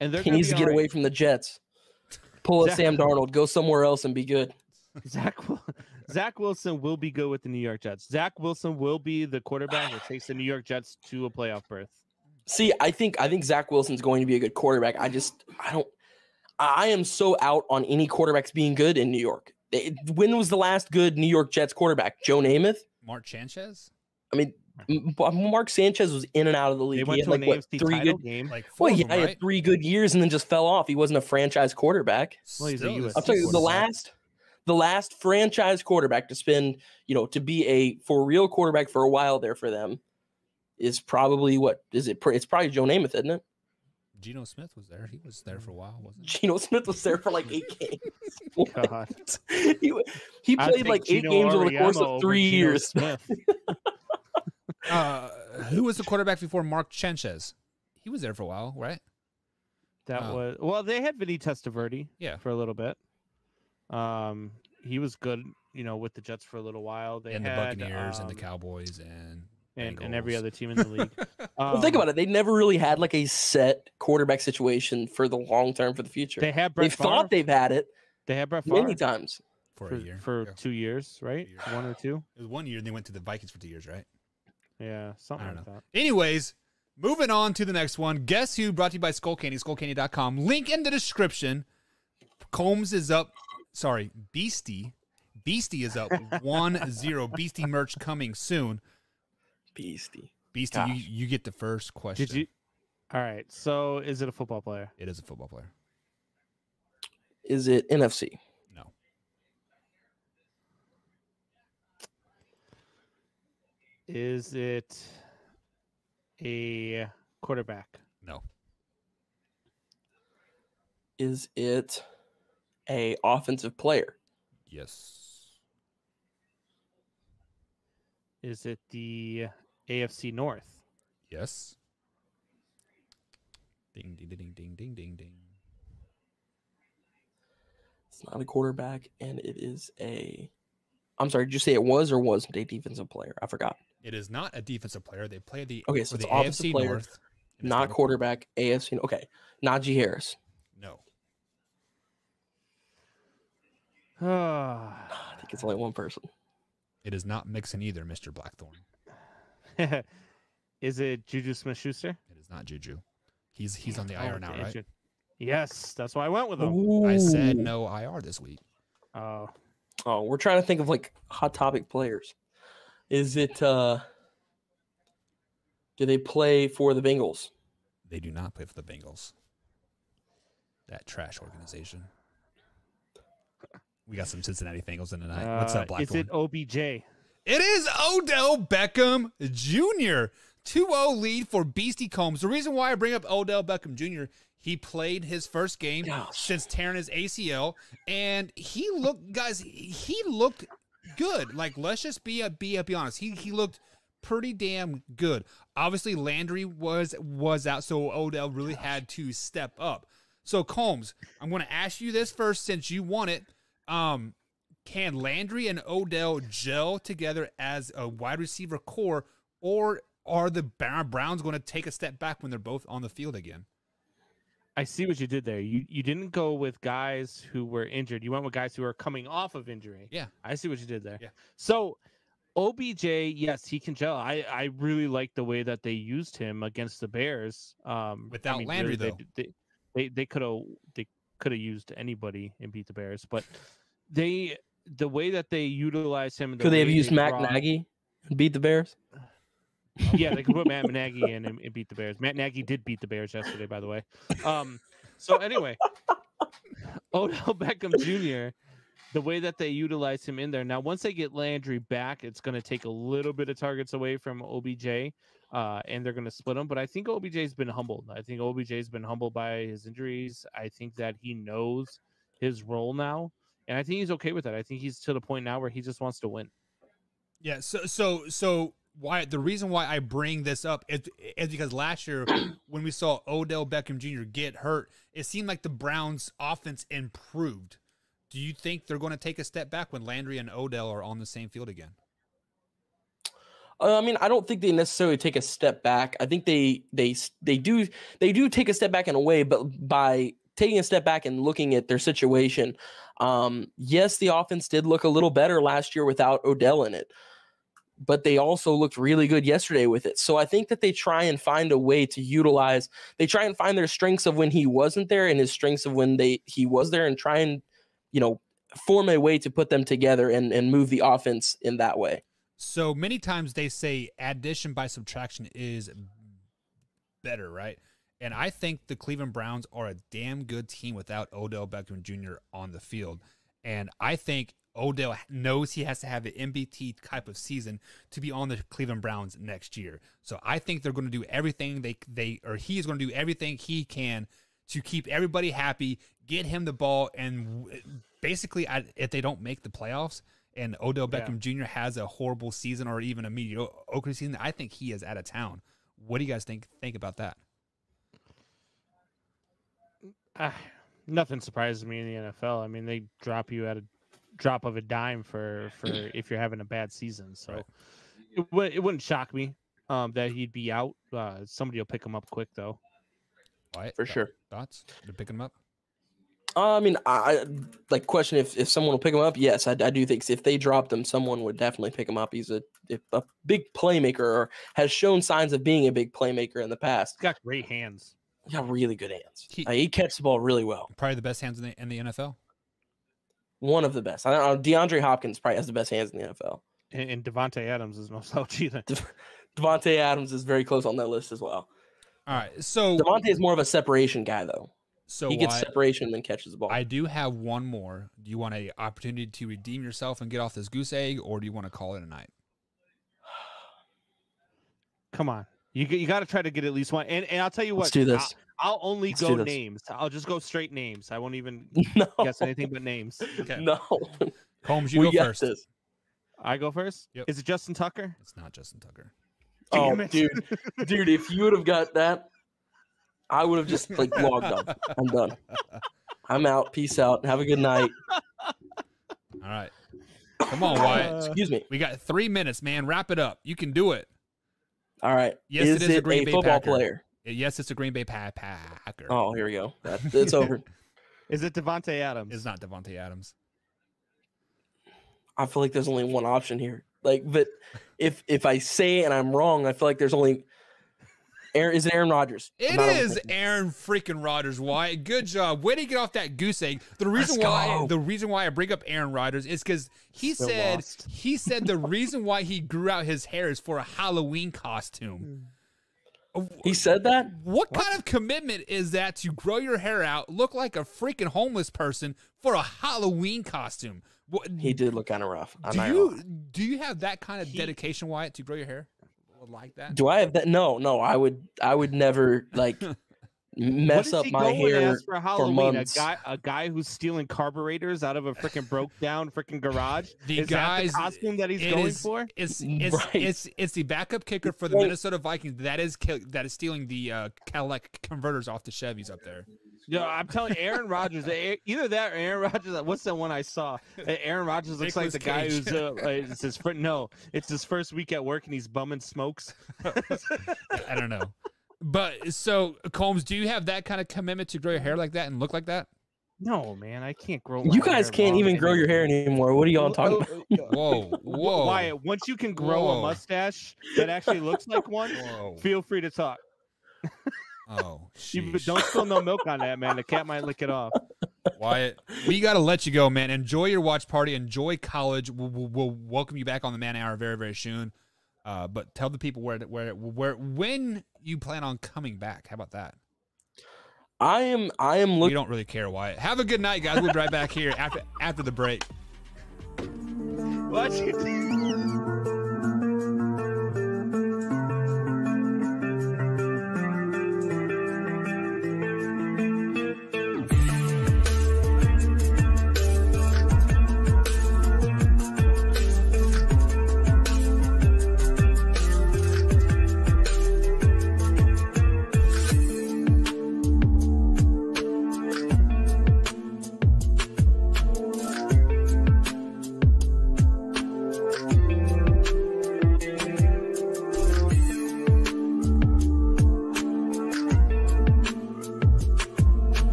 and he needs to get away from the Jets. Pull a Sam Darnold, go somewhere else and be good. Zach Wilson will be good with the New York Jets. Zach Wilson will be the quarterback that takes the New York Jets to a playoff berth. See, I think Zach Wilson's going to be a good quarterback. I am so out on any quarterbacks being good in New York. When was the last good New York Jets quarterback? Joe Namath? Mark Sanchez? I mean, Mark Sanchez was in and out of the league. They went he to had an AFC title game. Like he had 3 good years and then just fell off. He wasn't a franchise quarterback. Well, he's a USC I'll tell you, the last franchise quarterback to spend, to be a for real quarterback for a while there for them is probably it's probably Joe Namath, isn't it? Geno Smith was there. He was there for a while, wasn't he? Geno Smith was there for like 8 games. God. He played like 8 games over the course of 3 years. Smith. Who was the quarterback before Mark Sanchez? He was there for a while, right? They had Vinny Testaverde for a little bit. He was good, with the Jets for a little while. They and had the Buccaneers and the Cowboys and every other team in the league. Well, think about it. They never really had like a set quarterback situation for the long term for the future. They had Brett Favre. Thought they've had it. They had Brett Favre many times for a year, for 2 years, right? 1 or 2. It was 1 year, and they went to the Vikings for 2 years, right? Yeah, something like that. Anyways, moving on to the next one. Guess Who, brought to you by Skull Candy, skullcandy.com. Link in the description. Combs is up. Sorry, Beastie. Beastie is up 1-0. Beastie merch coming soon. Beastie, you get the first question. Did you? All right. So, is it a football player? It is a football player. Is it NFC? No. Is it a quarterback? No. Is it a offensive player? Yes. Is it the AFC North? Yes. Ding, ding, ding, ding, ding, ding, ding. It's not a quarterback, and it is a... I'm sorry, did you say it was or wasn't a defensive player? I forgot. It is not a defensive player. They play the okay, so the it's offensive AFC player, North. not quarterback, AFC. Okay, Najee Harris. No. I think it's only one person. It is not Mixon either, Mr. Blackthorn. Is it Juju Smith-Schuster? It is not Juju. He's on the IR now, right? Yes, that's why I went with him. Ooh. I said no IR this week. Oh, we're trying to think of like hot topic players. Is it? Do they play for the Bengals? They do not play for the Bengals. That trash organization. We got some Cincinnati Bengals in tonight. What's up, Blackthorn? Is it OBJ? It is Odell Beckham Jr. 2-0 lead for Beastie Combs. The reason why I bring up Odell Beckham Jr., he played his first game since tearing his ACL, and he looked good. Like, let's just be honest. He looked pretty damn good. Obviously, Landry was out, so Odell really had to step up. So, Combs, I'm going to ask you this first since you won it. Can Landry and Odell gel together as a wide receiver core, or are the Browns going to take a step back when they're both on the field again? I see what you did there. You didn't go with guys who were injured. You went with guys who are coming off of injury. Yeah. I see what you did there. Yeah. So OBJ, yes, he can gel. I really like the way that they used him against the Bears. Without Landry, really, though. They could have used anybody and beat the Bears, but the way that they utilize him. Could they have used Matt Nagy and beat the Bears? Yeah, they could put Matt Nagy in and beat the Bears. Matt Nagy did beat the Bears yesterday, by the way. So anyway, Odell Beckham Jr., the way that they utilize him in there. Now, once they get Landry back, it's going to take a little bit of targets away from OBJ, and they're going to split him. But I think OBJ's been humbled. I think OBJ's been humbled by his injuries. I think that he knows his role now, and I think he's okay with that. I think he's to the point now where he just wants to win. Yeah, so why the reason why I bring this up is because last year when we saw Odell Beckham Jr. get hurt, it seemed like the Browns' offense improved. Do you think they're going to take a step back when Landry and Odell are on the same field again? I mean, I don't think they necessarily take a step back. I think they do take a step back in a way, but by taking a step back and looking at their situation, yes, the offense did look a little better last year without Odell in it, but they also looked really good yesterday with it. So I think that they try and find a way to they try and find their strengths of when he wasn't there and his strengths of when he was there, and try and, form a way to put them together and move the offense in that way. So many times they say addition by subtraction is better, right? And I think the Cleveland Browns are a damn good team without Odell Beckham Jr. on the field. And I think Odell knows he has to have an MBT type of season to be on the Cleveland Browns next year. So I think they're going to do everything he's going to do everything he can to keep everybody happy, get him the ball, and basically, if they don't make the playoffs and Odell Beckham Jr. has a horrible season or even a mediocre season, I think he is out of town. What do you guys think about that? Nothing surprises me in the NFL. I mean, they drop you at a drop of a dime for if you're having a bad season. So it wouldn't shock me that he'd be out. Somebody will pick him up quick, though. Wyatt, For sure. Thoughts? They're picking him up? I mean, I like question if someone will pick him up. Yes, I do think if they dropped him, someone would definitely pick him up. He's a big playmaker, or has shown signs of being a big playmaker in the past. He's got great hands. He's got really good hands. He catches the ball really well. Probably the best hands in the NFL. One of the best. I don't know. DeAndre Hopkins probably has the best hands in the NFL. And Devontae Adams is no slouch either. Devontae Adams is very close on that list as well. All right, so Devontae is more of a separation guy, though. So he gets separation and then catches the ball. I do have one more. Do you want an opportunity to redeem yourself and get off this goose egg, or do you want to call it a night? Come on. You got to try to get at least one. And I'll tell you what. Let's do this. I'll only go names. I'll just go straight names. I won't even guess anything but names. Okay. No. Combs, you go first. This. I go first? Yep. Is it Justin Tucker? It's not Justin Tucker. Oh, dude, if you would have got that, I would have just logged on. I'm done. I'm out. Peace out. Have a good night. All right. Come on, Wyatt. Excuse me. We got 3 minutes, man. Wrap it up. You can do it. All right. Yes, it is a Green Bay football Packer. Player? Yes, it's a Green Bay Packer. Oh, here we go. It's over. Is it Devontae Adams? It's not Devontae Adams. I feel like there's only one option here. But if I say it and I'm wrong, I feel like there's only is it Aaron Rodgers? It is Aaron freaking Rodgers, Wyatt. Good job. Way to get off that goose egg. The reason why I bring up Aaron Rodgers is because he said the reason why he grew out his hair is for a Halloween costume. He said that? What kind of commitment is that to grow your hair out, look like a freaking homeless person for a Halloween costume? He did look kind of rough. Do you have that kind of dedication, Wyatt, to grow your hair like that? Do I have that? No. I would never mess up my hair for Halloween. months. A guy who's stealing carburetors out of a freaking broke down freaking garage. Is that the costume that he's going for? It's the backup kicker for the Minnesota Vikings that is stealing the Cadillac converters off the Chevys up there. Yeah, I'm telling you, Aaron Rodgers. Either that or Aaron Rodgers. What's the one I saw? Aaron Rodgers looks like the guy who's it's his first. No, it's his first week at work and he's bumming smokes. I don't know. But so, Combs, do you have that kind of commitment to grow your hair like that and look like that? No, man, I can't grow. You guys can't even grow your hair anymore. What are y'all talking about? Whoa. Wyatt, once you can grow a mustache that actually looks like one, feel free to talk. Oh, but don't spill no milk on that, man. The cat might lick it off. Wyatt, we got to let you go, man. Enjoy your watch party. Enjoy college. We'll welcome you back on the Man Hour very, very soon. But tell the people when you plan on coming back. How about that? I am looking. We don't really care, Wyatt. Have a good night, guys. We'll be right back here after the break. What you do?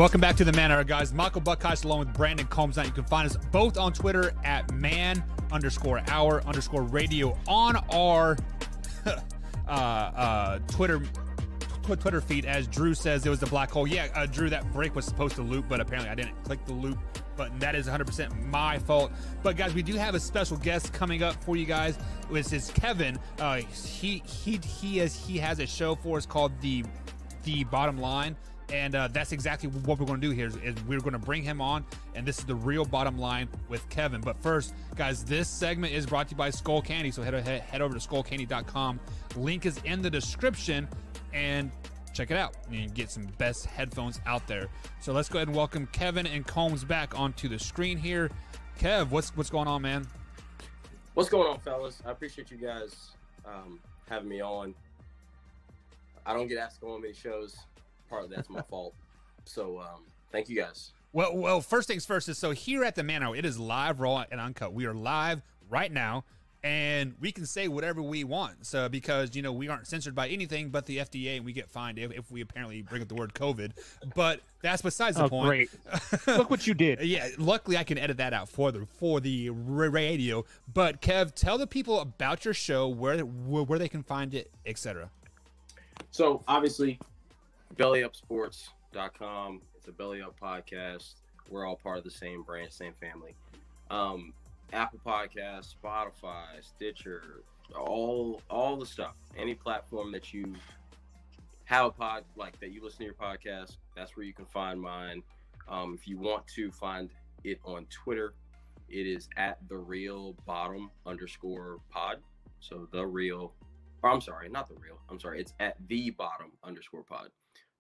welcome back to the Man Hour, guys. Michael Buckhouse along with Brandon Combs. Now you can find us both on Twitter at man_hour_radio on our Twitter feed. As Drew says, it was the black hole. Yeah, Drew, that break was supposed to loop, but apparently I didn't click the loop button. That is 100% my fault. But guys, we do have a special guest coming up for you guys. This is Kevin. He has a show for us called the Bottom Line. And that's exactly what we're going to do here is we're going to bring him on, and this is the real bottom line with Kevin. But first, guys, this segment is brought to you by Skull Candy, so head over to skullcandy.com. Link is in the description, and check it out. You can get some best headphones out there. So let's go ahead and welcome Kevin and Combs back onto the screen here. Kev, what's going on, man? What's going on, fellas? I appreciate you guys having me on. I don't get asked to go on many shows. Part of that's my fault. So thank you guys. Well, first things first is, so here at the Man Hour, it is live, raw, and uncut. We are live right now, and we can say whatever we want. So because, you know, we aren't censored by anything but the FDA, and we get fined if we apparently bring up the word COVID. But that's besides the point. Great. Look what you did. Yeah, luckily I can edit that out for the radio. But Kev, tell the people about your show, where they can find it, etc. So obviously, bellyupsports.com. It's a Belly Up podcast. We're all part of the same brand, same family. Apple Podcasts, Spotify, Stitcher, all the stuff. Any platform that you have that you listen to your podcast, that's where you can find mine. If you want to find it on Twitter, it is at @therealbottom_pod. So it's at @thebottom_pod.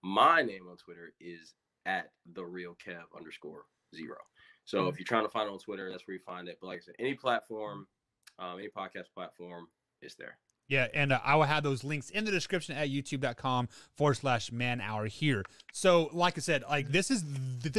My name on Twitter is at @therealkev_0. So if you're trying to find it on Twitter, that's where you find it. But like I said, any platform, any podcast platform, it's there. Yeah, and I will have those links in the description at youtube.com/man hour here. So like I said, like this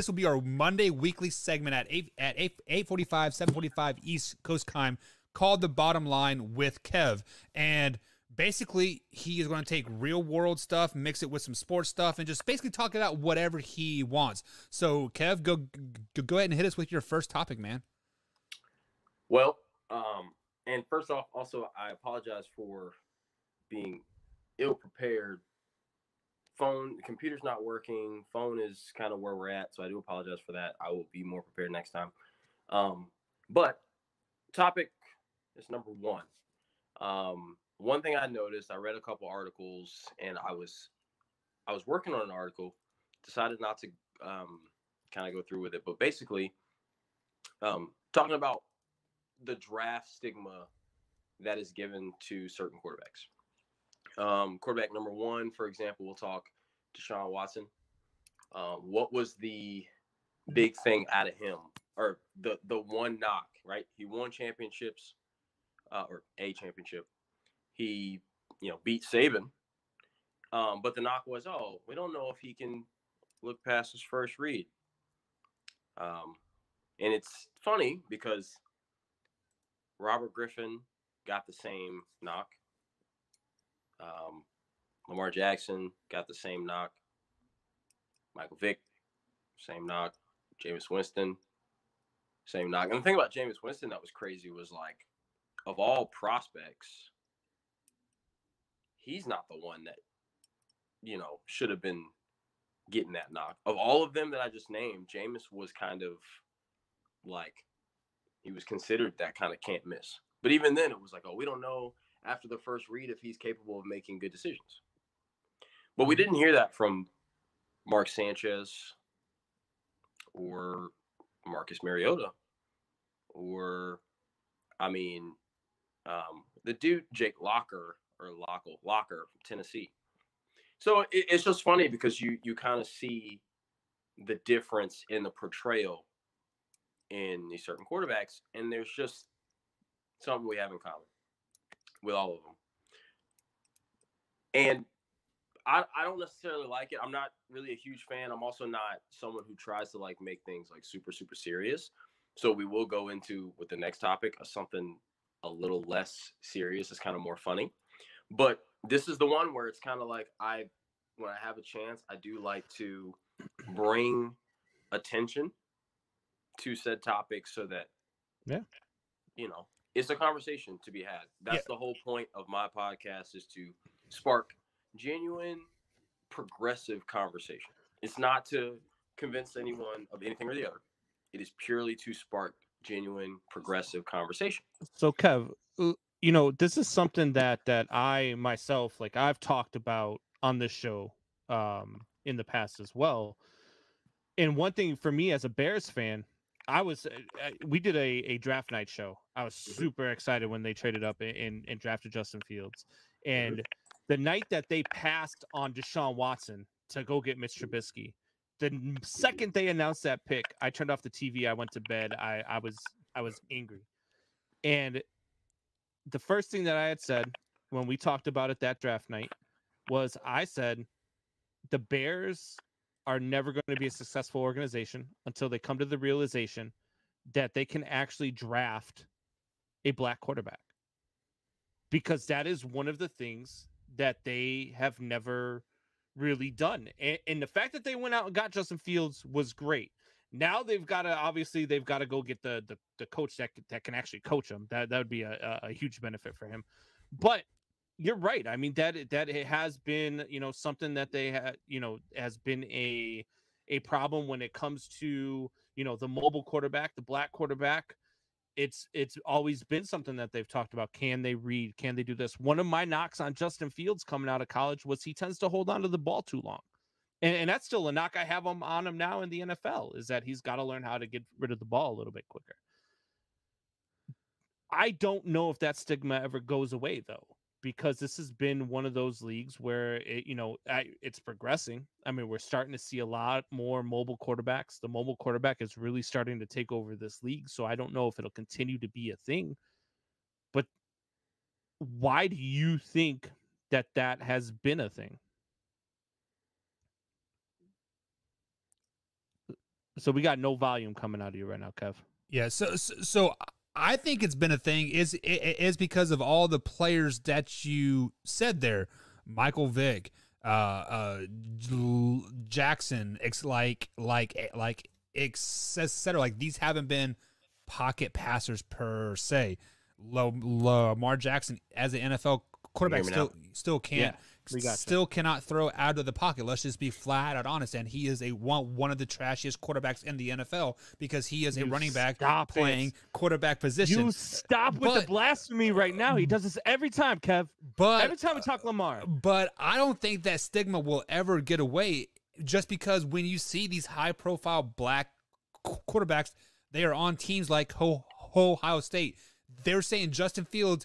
will be our Monday weekly segment at 8:45, 7:45 East Coast time, called The Bottom Line with Kev. And basically, he is going to take real world stuff, mix it with some sports stuff, and just basically talk about whatever he wants. So, Kev, go ahead and hit us with your first topic, man. Well, and first off, also, I apologize for being ill-prepared. Computer's not working. Phone is kind of where we're at, so I do apologize for that. I will be more prepared next time. But topic is number one. One thing I noticed, I read a couple articles, and I was working on an article, decided not to kind of go through with it, but basically talking about the draft stigma that is given to certain quarterbacks. Quarterback number one, for example, we'll talk Deshaun Watson. What was the big thing out of him, or the one knock, right? He won championships, or a championship. He, beat Saban. But the knock was, we don't know if he can look past his first read. And it's funny because Robert Griffin got the same knock. Lamar Jackson got the same knock. Michael Vick, same knock. Jameis Winston, same knock. And the thing about Jameis Winston that was crazy was, like, of all prospects, he's not the one that, should have been getting that knock. Of all of them that I just named, Jameis was kind of like, he was considered that kind of can't miss. But even then, it was like, we don't know after the first read if he's capable of making good decisions. But we didn't hear that from Mark Sanchez or Marcus Mariota or, the dude Jake Locker from Tennessee. So it's just funny because you kind of see the difference in the portrayal in these certain quarterbacks, and there's just something we have in common with all of them. And I don't necessarily like it. I'm not really a huge fan. I'm also not someone who tries to make things super, super serious. So we will go into with the next topic of something a little less serious. It's kind of more funny. But this is the one where it's kind of like when I have a chance, I do like to bring attention to said topic so that, it's a conversation to be had. That's the whole point of my podcast, is to spark genuine, progressive conversation. It's not to convince anyone of anything or the other. It is purely to spark genuine, progressive conversation. So, Kev, this is something that I myself, like, I've talked about on this show in the past as well. And one thing for me as a Bears fan, we did a draft night show. I was super excited when they traded up and drafted Justin Fields. And the night that they passed on Deshaun Watson to go get Mitch Trubisky, the second they announced that pick, I turned off the TV. I went to bed. I was angry. And the first thing that I had said when we talked about it that draft night was, I said, the Bears are never going to be a successful organization until they come to the realization that they can actually draft a black quarterback, because that is one of the things that they have never really done. And the fact that they went out and got Justin Fields was great. Now they've got to go get the coach that can actually coach him. That would be a huge benefit for him. But you're right. I mean, that it has been, something that they had, has been a problem when it comes to, the mobile quarterback, the black quarterback. It's always been something that they've talked about. Can they read? Can they do this? One of my knocks on Justin Fields coming out of college was he tends to hold on to the ball too long. And that's still a knock I have on him now in the NFL, is that he's got to learn how to get rid of the ball a little bit quicker. I don't know if that stigma ever goes away, though, because this has been one of those leagues where it's progressing. I mean, we're starting to see a lot more mobile quarterbacks. The mobile quarterback is really starting to take over this league. So I don't know if it'll continue to be a thing. But why do you think that has been a thing? So we got no volume coming out of you right now, Kev. Yeah, so I think it's been a thing is because of all the players that you said there. Michael Vick, Jackson, etc. Like, these haven't been pocket passers per se. Lamar Jackson as an NFL quarterback still can't. Yeah. Cannot throw out of the pocket. Let's just be flat out honest. And he is one of the trashiest quarterbacks in the NFL, because he is a running back playing quarterback position. You stop with the blasphemy right now. He does this every time, Kev. But every time we talk Lamar. But I don't think that stigma will ever get away, just because when you see these high-profile black quarterbacks, they are on teams like Ohio State. They're saying Justin Fields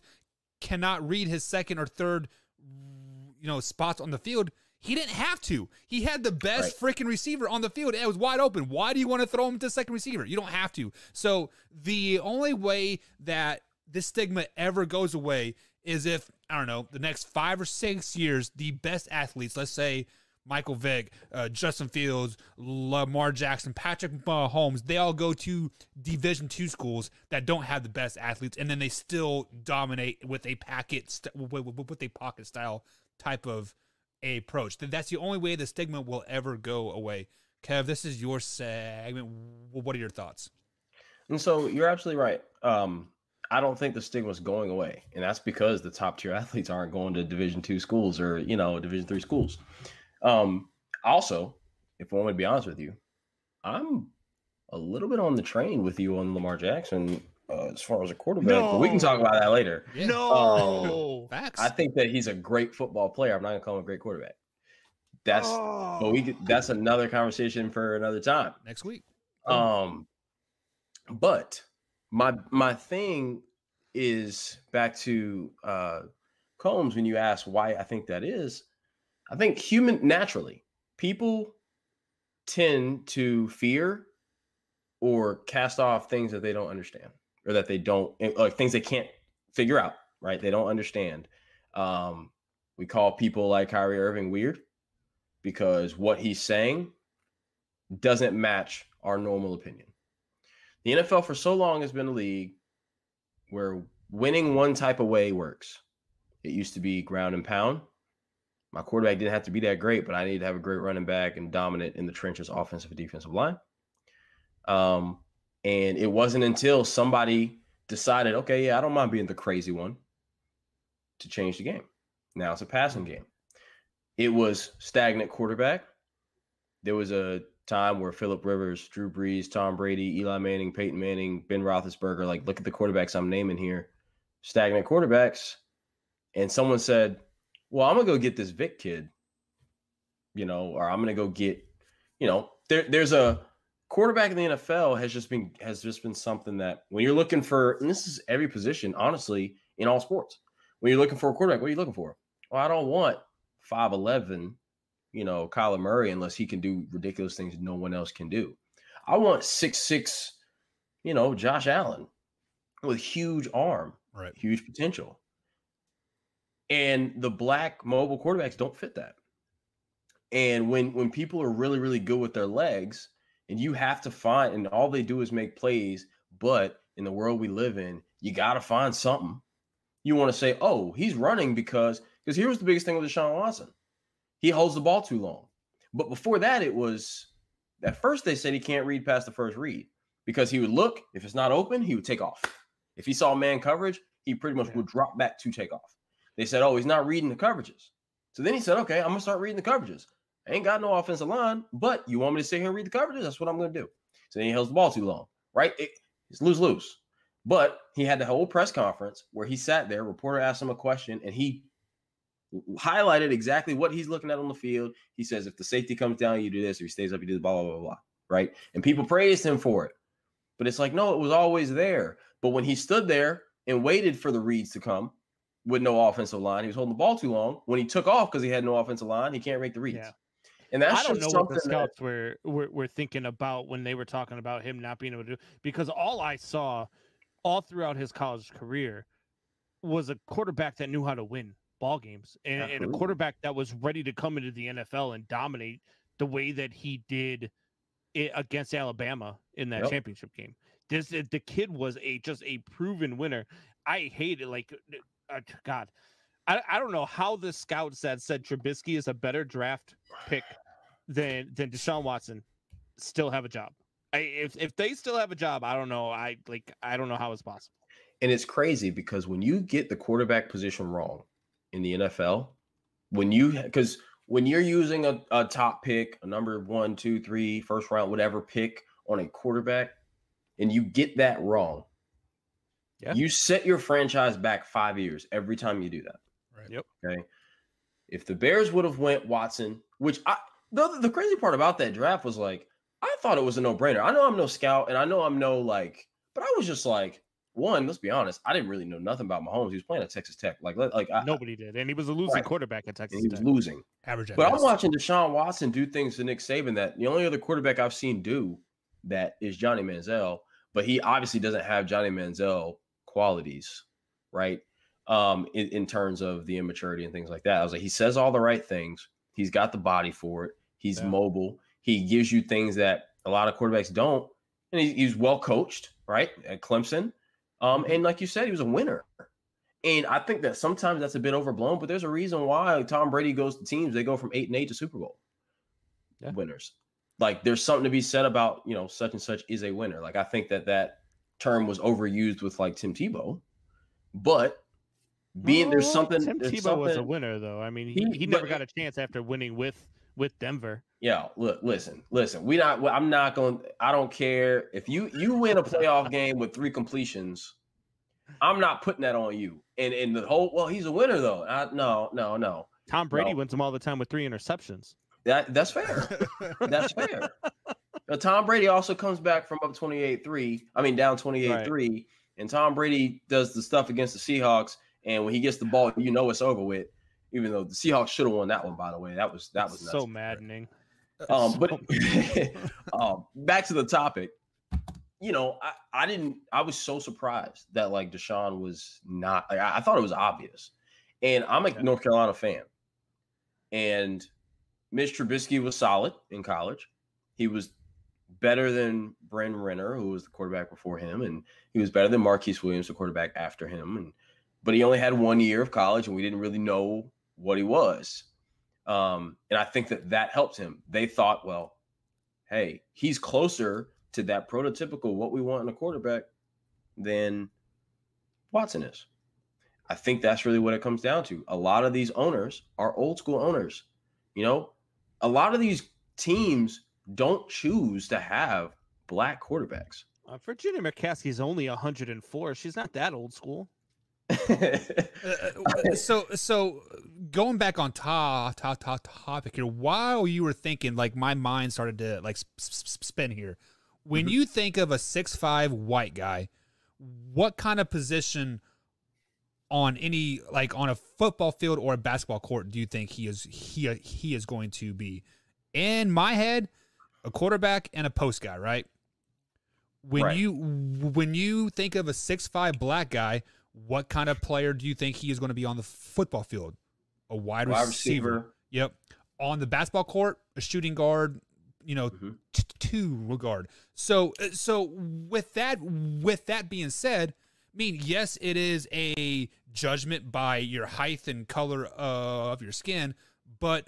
cannot read his second or third spots on the field. He didn't have to. He had the best freaking receiver on the field. It was wide open. Why do you want to throw him to second receiver? You don't have to. So the only way that this stigma ever goes away is if, I don't know, the next 5 or 6 years, the best athletes, let's say Michael Vick, Justin Fields, Lamar Jackson, Patrick Mahomes, they all go to Division II schools that don't have the best athletes, and then they still dominate with a pocket style type of approach. That's the only way the stigma will ever go away. Kev, this is your segment. What are your thoughts? And so you're absolutely right. I don't think the stigma is going away, and that's because the top tier athletes aren't going to Division II schools or Division III schools. Also, if I want to be honest with you, I'm a little bit on the train with you on Lamar Jackson as far as a quarterback, but we can talk about that later. Yeah. No, facts. I think that he's a great football player. I'm not gonna call him a great quarterback. That's that's another conversation for another time next week. But my thing is back to Combs when you ask why I think that is. I think naturally, people tend to fear or cast off things that they don't understand, or that they don't, like things they can't figure out, right? They don't understand. We call people like Kyrie Irving weird because what he's saying doesn't match our normal opinion. The NFL for so long has been a league where winning one type of way works. It used to be ground and pound. My quarterback didn't have to be that great, but I needed to have a great running back and dominant in the trenches, offensive and defensive line. And it wasn't until somebody decided, okay, yeah, I don't mind being the crazy one, to change the game. Now it's a passing game. It was stagnant quarterback. There was a time where Phillip Rivers, Drew Brees, Tom Brady, Eli Manning, Peyton Manning, Ben Roethlisberger, like, look at the quarterbacks I'm naming here, stagnant quarterbacks. And someone said, well, I'm going to go get this Vic kid, or I'm going to go get, there's a quarterback in the NFL has just been something that when you're looking for, and this is every position, honestly, in all sports, when you're looking for a quarterback, what are you looking for? Well, I don't want 5'11", Kyler Murray, unless he can do ridiculous things no one else can do. I want 6'6", Josh Allen with huge arm, right, huge potential. And the black mobile quarterbacks don't fit that. And when people are really, really good with their legs, and you have to find, and all they do is make plays, but in the world we live in, you got to find something. You want to say, oh, he's running because here was the biggest thing with Deshaun Watson. He holds the ball too long. But before that, it was, at first they said he can't read past the first read because he would look, if it's not open, he would take off. If he saw man coverage, he pretty much would drop back to take off. They said, oh, he's not reading the coverages. So then he said, okay, I'm going to start reading the coverages. I ain't got no offensive line, but you want me to sit here and read the coverages? That's what I'm going to do. So then he holds the ball too long, right? It's lose-lose. But he had the whole press conference where he sat there, reporter asked him a question, and he highlighted exactly what he's looking at on the field. He says, if the safety comes down, you do this. If he stays up, you do the blah, blah, blah, blah, right? And people praised him for it. But it's like, no, it was always there. But when he stood there and waited for the reads to come with no offensive line, he was holding the ball too long. When he took off because he had no offensive line, he can't make the reads. Yeah. And that's I don't know what the scouts were thinking about when they were talking about him not being able to do, because all I saw all throughout his college career was a quarterback that knew how to win ball games and a quarterback that was ready to come into the NFL and dominate the way that he did it against Alabama in that championship game. The kid was just a proven winner. I hate it. Like, God, I don't know how the scouts that said Trubisky is a better draft pick than Deshaun Watson still have a job. If they still have a job, I don't know. I don't know how it's possible. And it's crazy because when you get the quarterback position wrong in the NFL, when you're using a top pick, a number 1, 2, 3, first round, whatever pick on a quarterback, and you get that wrong, you set your franchise back 5 years every time you do that. Right. Yep. Okay. If the Bears would have went Watson, which the crazy part about that draft was, like, I thought it was a no-brainer. I know I'm no scout and I know I'm no, like, but I was just like, one, let's be honest, I didn't really know nothing about Mahomes. He was playing at Texas Tech. Nobody did. And he was a losing quarterback at Texas Tech. He was losing. Average. But I'm watching Deshaun Watson do things to Nick Saban that the only other quarterback I've seen do that is Johnny Manziel, but he obviously doesn't have Johnny Manziel qualities, right? In terms of the immaturity and things like that. I was like, he says all the right things. He's got the body for it. He's mobile. He gives you things that a lot of quarterbacks don't. And he's well coached, right? At Clemson. And like you said, he was a winner. And I think that sometimes that's a bit overblown, but there's a reason why Tom Brady goes to teams. They go from 8-8 to Super Bowl winners. Like, there's something to be said about, such and such is a winner. Like, I think that term was overused with, like, Tim Tebow, but there's something. Tim Tebow was a winner, though. I mean, he never got a chance after winning with Denver. Yeah, look, listen. I don't care if you win a playoff game with 3 completions. I'm not putting that on you. And the whole, well, he's a winner though. No. Tom Brady wins them all the time with 3 interceptions. That's fair. That's fair. But Tom Brady also comes back from up 28-3. I mean, down 28-3, right. And Tom Brady does the stuff against the Seahawks. And when he gets the ball, it's over with. Even though the Seahawks should have won that one, by the way, that was nuts. So maddening. But back to the topic. I was so surprised that, like, Deshaun was not. Like, I thought it was obvious, and I'm a North Carolina fan, and Mitch Trubisky was solid in college. He was better than Bryn Renner, who was the quarterback before him, and he was better than Marquise Williams, the quarterback after him. But he only had 1 year of college, and we didn't really know what he was. And I think that helped him. They thought, well, hey, he's closer to that prototypical what we want in a quarterback than Watson is. I think that's really what it comes down to. A lot of these owners are old school owners. You know, a lot of these teams don't choose to have black quarterbacks. Virginia McCaskey's only 104. She's not that old school. So going back on topic here, while you were thinking, like my mind started to like spin here. When you think of a 6'5" white guy, what kind of position on any, like on a football field or a basketball court, do you think he is going to be? In my head, a quarterback and a post guy, right? When you think of a 6'5" black guy, what kind of player do you think he is going to be on the football field? A wide receiver. Yep. On the basketball court, a shooting guard, you know, two guard. So with that being said, I mean, yes, it is a judgment by your height and color of your skin, but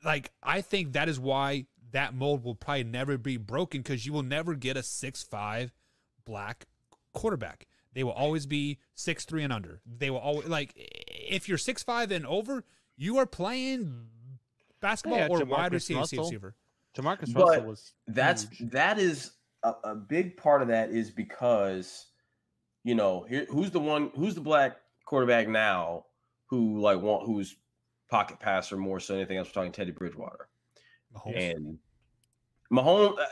like I think that is why that mold will probably never be broken, because you will never get a 6'5" black quarterback. They will always be 6'3" and under. They will always, like, if you're 6'5" and over, you are playing basketball or wide receiver. Jamarcus Russell was that is a big part of that is because, you know, who's the black quarterback now who's pocket passer more so than anything else? We're talking Teddy Bridgewater. And Mahomes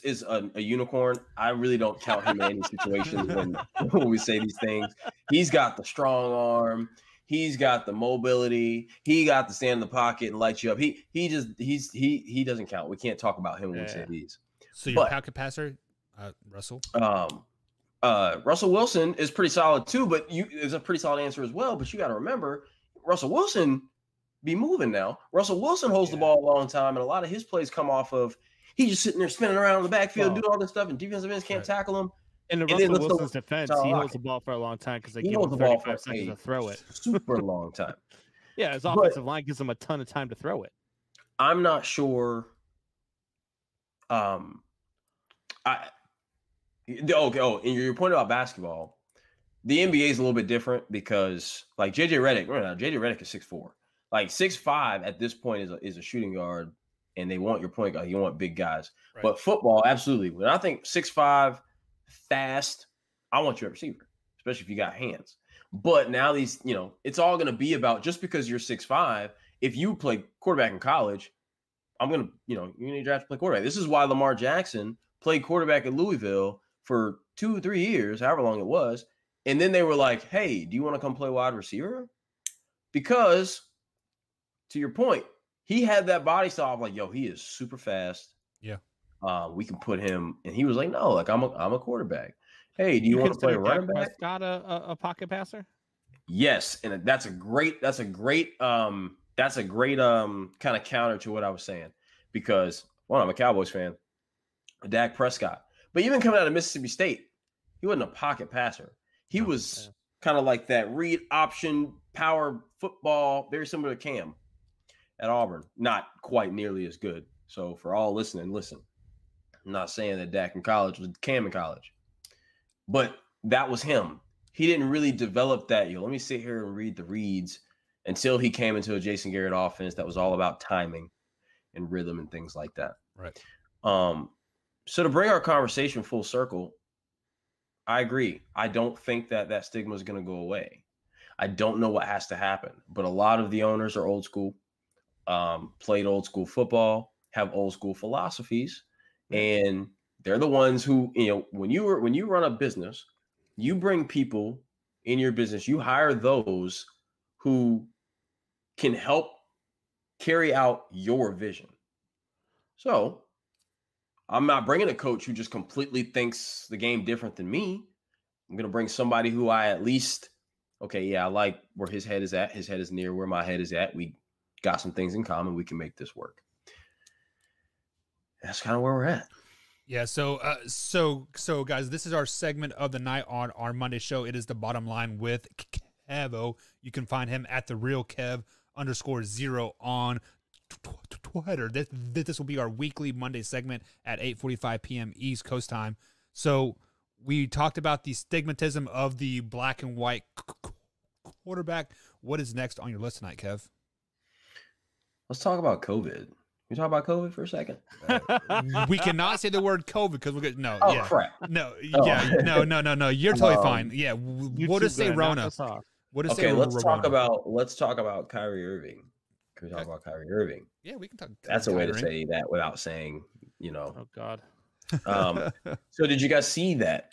is a unicorn. I really don't count him in any situations when we say these things. He's got the strong arm. He's got the mobility. He got to stand in the pocket and light you up. He doesn't count. We can't talk about him when we say these. So your pocket passer, Russell? Russell Wilson is pretty solid too, but is a pretty solid answer as well. But you got to remember, Russell Wilson be moving now. Russell Wilson holds the ball a long time, and a lot of his plays come off of he's just sitting there spinning around in the backfield, doing all this stuff, and defensive ends can't tackle him. In Russell Wilson's defense, he holds the ball for a long time because they give him 35 seconds to throw it. Super long time. Yeah, his offensive line gives him a ton of time to throw it. I'm not sure. And your point about basketball, the NBA is a little bit different because, like JJ Redick is 6'4". Like 6'5" at this point is a shooting guard, and they want your point guard. You want big guys. Right. But football, absolutely. When I think 6'5", fast, I want you a receiver, especially if you got hands. But now these, you know, it's all going to be about, just because you're 6'5", if you play quarterback in college, you're going to draft to play quarterback. This is why Lamar Jackson played quarterback at Louisville for 2-3 years, however long it was. And then they were like, hey, do you want to come play wide receiver? Because, to your point, he had that body style of like, yo, he is super fast. Yeah. We can put him, and he was like, no, like I'm a quarterback. Hey, do you want to play running back? Got a pocket passer? Yes, and that's a great kind of counter to what I was saying, because I'm a Cowboys fan, Dak Prescott, but even coming out of Mississippi State, he wasn't a pocket passer. He was kind of like that read option power football, very similar to Cam at Auburn, not quite nearly as good. So for all listening, listen. I'm not saying that Dak in college was Cam in college, but that was him. He didn't really develop that. Let me sit here and read the reads until he came into a Jason Garrett offense that was all about timing and rhythm and things like that. Right. So to bring our conversation full circle, I agree. I don't think that stigma is going to go away. I don't know what has to happen, but a lot of the owners are old school, played old school football, have old school philosophies, and they're the ones who, when you run a business, you bring people in your business, you hire those who can help carry out your vision. So I'm not bringing a coach who just completely thinks the game different than me. I'm going to bring somebody who I at least, I like where his head is at. His head is near where my head is at. We got some things in common. We can make this work. That's kind of where we're at. Yeah. So guys, this is our segment of the night on our Monday show. It is The Bottom Line with Kevo. You can find him at The Real Kev _0 on Twitter. This will be our weekly Monday segment at 8:45 p.m. East Coast time. So we talked about the stigmatism of the black and white quarterback. What is next on your list tonight, Kev? Let's talk about COVID. Can we talk about COVID for a second? We cannot say the word COVID because we're good. No, Oh, yeah, crap. no, Oh. yeah, no. You're totally fine. Yeah, we'll just say Rona. We'll just Okay, say let's talk Rona. about Kyrie Irving. Can we talk about Kyrie Irving? Yeah, we can talk. That's a way to Kyrie. say that without saying, Oh God. So did you guys see that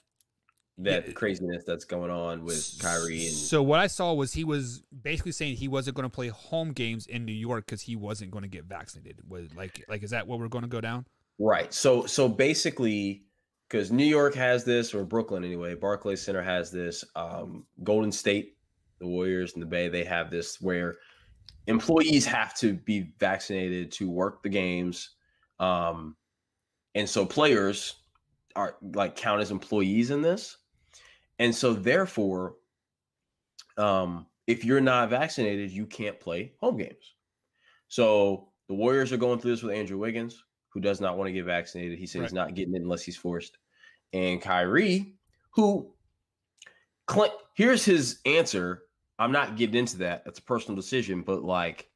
Yeah. craziness that's going on with Kyrie? And So what I saw was he was basically saying he wasn't going to play home games in New York because he wasn't going to get vaccinated. Was like is that what we're going to go down? right. So basically, because New York has this, or Brooklyn anyway, Barclays Center has this. Golden State, the Warriors and the Bay, they have this where employees have to be vaccinated to work the games. And so players are like count as employees in this. And so therefore, if you're not vaccinated, you can't play home games. So the Warriors are going through this with Andrew Wiggins, who does not want to get vaccinated. He said he's not getting it unless he's forced. And Kyrie, who here's his answer. I'm not getting into that. That's a personal decision, but like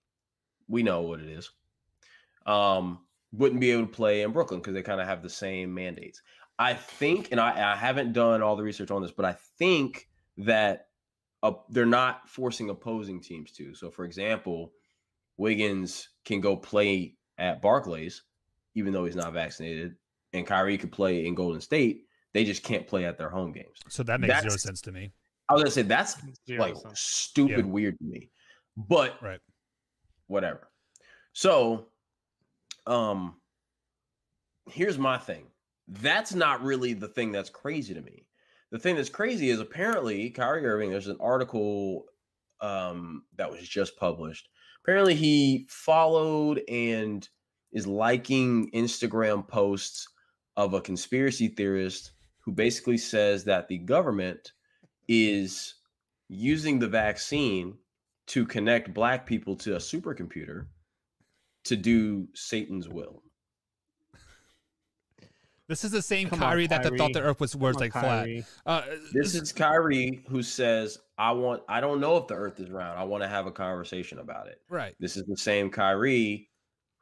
we know what it is. Wouldn't be able to play in Brooklyn because they kind of have the same mandates. I think, and I haven't done all the research on this, but I think that they're not forcing opposing teams to. So, for example, Wiggins can go play at Barclays, even though he's not vaccinated, and Kyrie could play in Golden State. They just can't play at their home games. So that makes zero sense to me. I was gonna say that's like sense. stupid weird to me, but whatever. So, here's my thing. That's not really the thing that's crazy to me. The thing that's crazy is apparently Kyrie Irving, there's an article that was just published. Apparently he followed and is liking Instagram posts of a conspiracy theorist who basically says that the government is using the vaccine to connect black people to a supercomputer to do Satan's will. This is the same Kyrie that thought the earth was like flat. This is Kyrie who says, I don't know if the earth is round. I want to have a conversation about it. Right. This is the same Kyrie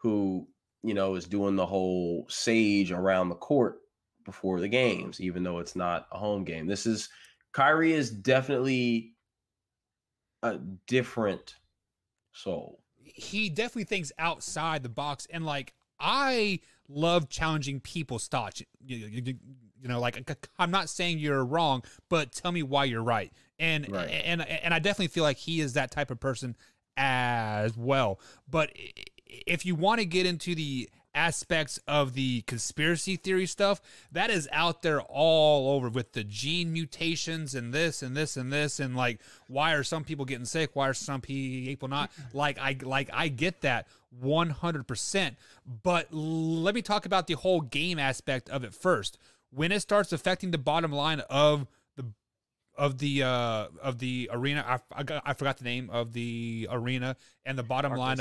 who, is doing the whole sage around the court before the games, even though it's not a home game. Kyrie is definitely a different soul. He definitely thinks outside the box. And like, I love challenging people's thoughts. Like I'm not saying you're wrong, but tell me why you're right. And I definitely feel like he is that type of person as well. But if you want to get into the aspects of the conspiracy theory stuff, that is out there all over with the gene mutations and this and this and this, and like, why are some people getting sick? Why are some people not? I get that 100%. But let me talk about the whole game aspect of it first. When it starts affecting the bottom line of the arena, I forgot the name of the arena, and the bottom line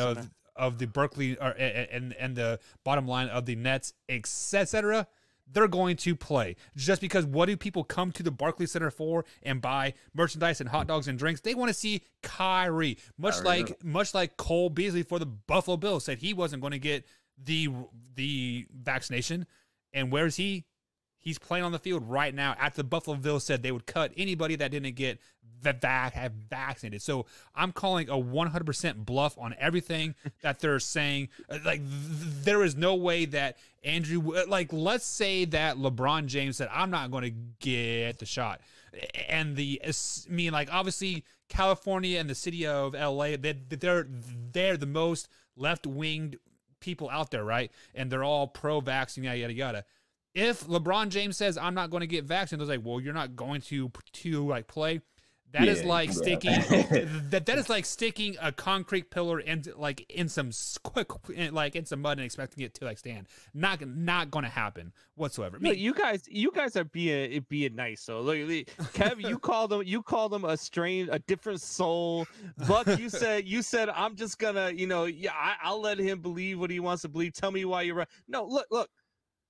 of the Berkeley and the bottom line of the Nets, etc. They're going to play just because what do people come to the Barclays Center for and buy merchandise and hot dogs and drinks? They want to see Kyrie, much like Cole Beasley for the Buffalo Bills said he wasn't going to get the vaccination. And where is he? He's playing on the field right now. After the Buffalo Bills said they would cut anybody that didn't get have vaccinated. So I'm calling a 100% bluff on everything that they're saying. Like, there is no way that Andrew, like, let's say that LeBron James said, I'm not going to get the shot. And obviously California and the city of LA, they're the most left-winged people out there, right? And they're all pro-vaccine, yada, yada, yada. If LeBron James says, I'm not going to get vaccinated, they're like, well, you're not going to like play. That is Yeah, like yeah. sticking that is like sticking a concrete pillar in some some mud and expecting it to like stand. Not going to happen whatsoever. I mean, Look, you guys are being nice. So look, Kev, you called them a different soul. Buck, you said I'm just gonna, I'll let him believe what he wants to believe. Tell me why you're right. No, look.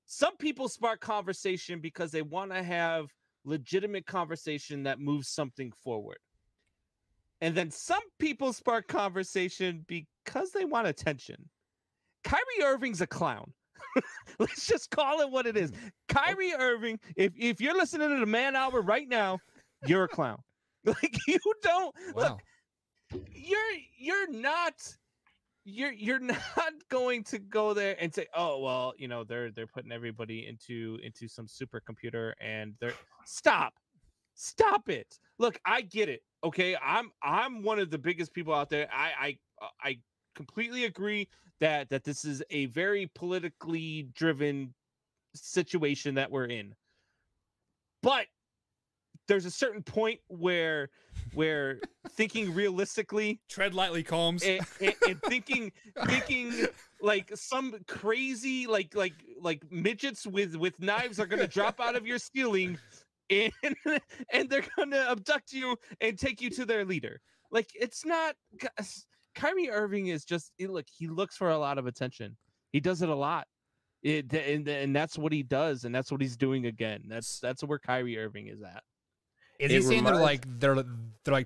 Some people spark conversation because they want to have legitimate conversation that moves something forward. And then some people spark conversation because they want attention. Kyrie Irving's a clown. Let's just call it what it is. Kyrie Irving, if you're listening to the Man Hour right now, you're a clown. Like, you don't wow. look, you're not going to go there and say, oh well, they're putting everybody into some supercomputer and they're stop it. Look, I get it. Okay, I'm one of the biggest people out there. I completely agree that this is a very politically driven situation that we're in. But there's a certain point where thinking realistically, tread lightly, Combs, and thinking like some crazy like midgets with knives are gonna drop out of your ceiling and they're gonna abduct you and take you to their leader. Like, it's not. Kyrie Irving is just look. He looks for a lot of attention. He does it a lot. And that's what he does, and that's what he's doing again. That's where Kyrie Irving is at. Is he saying they're like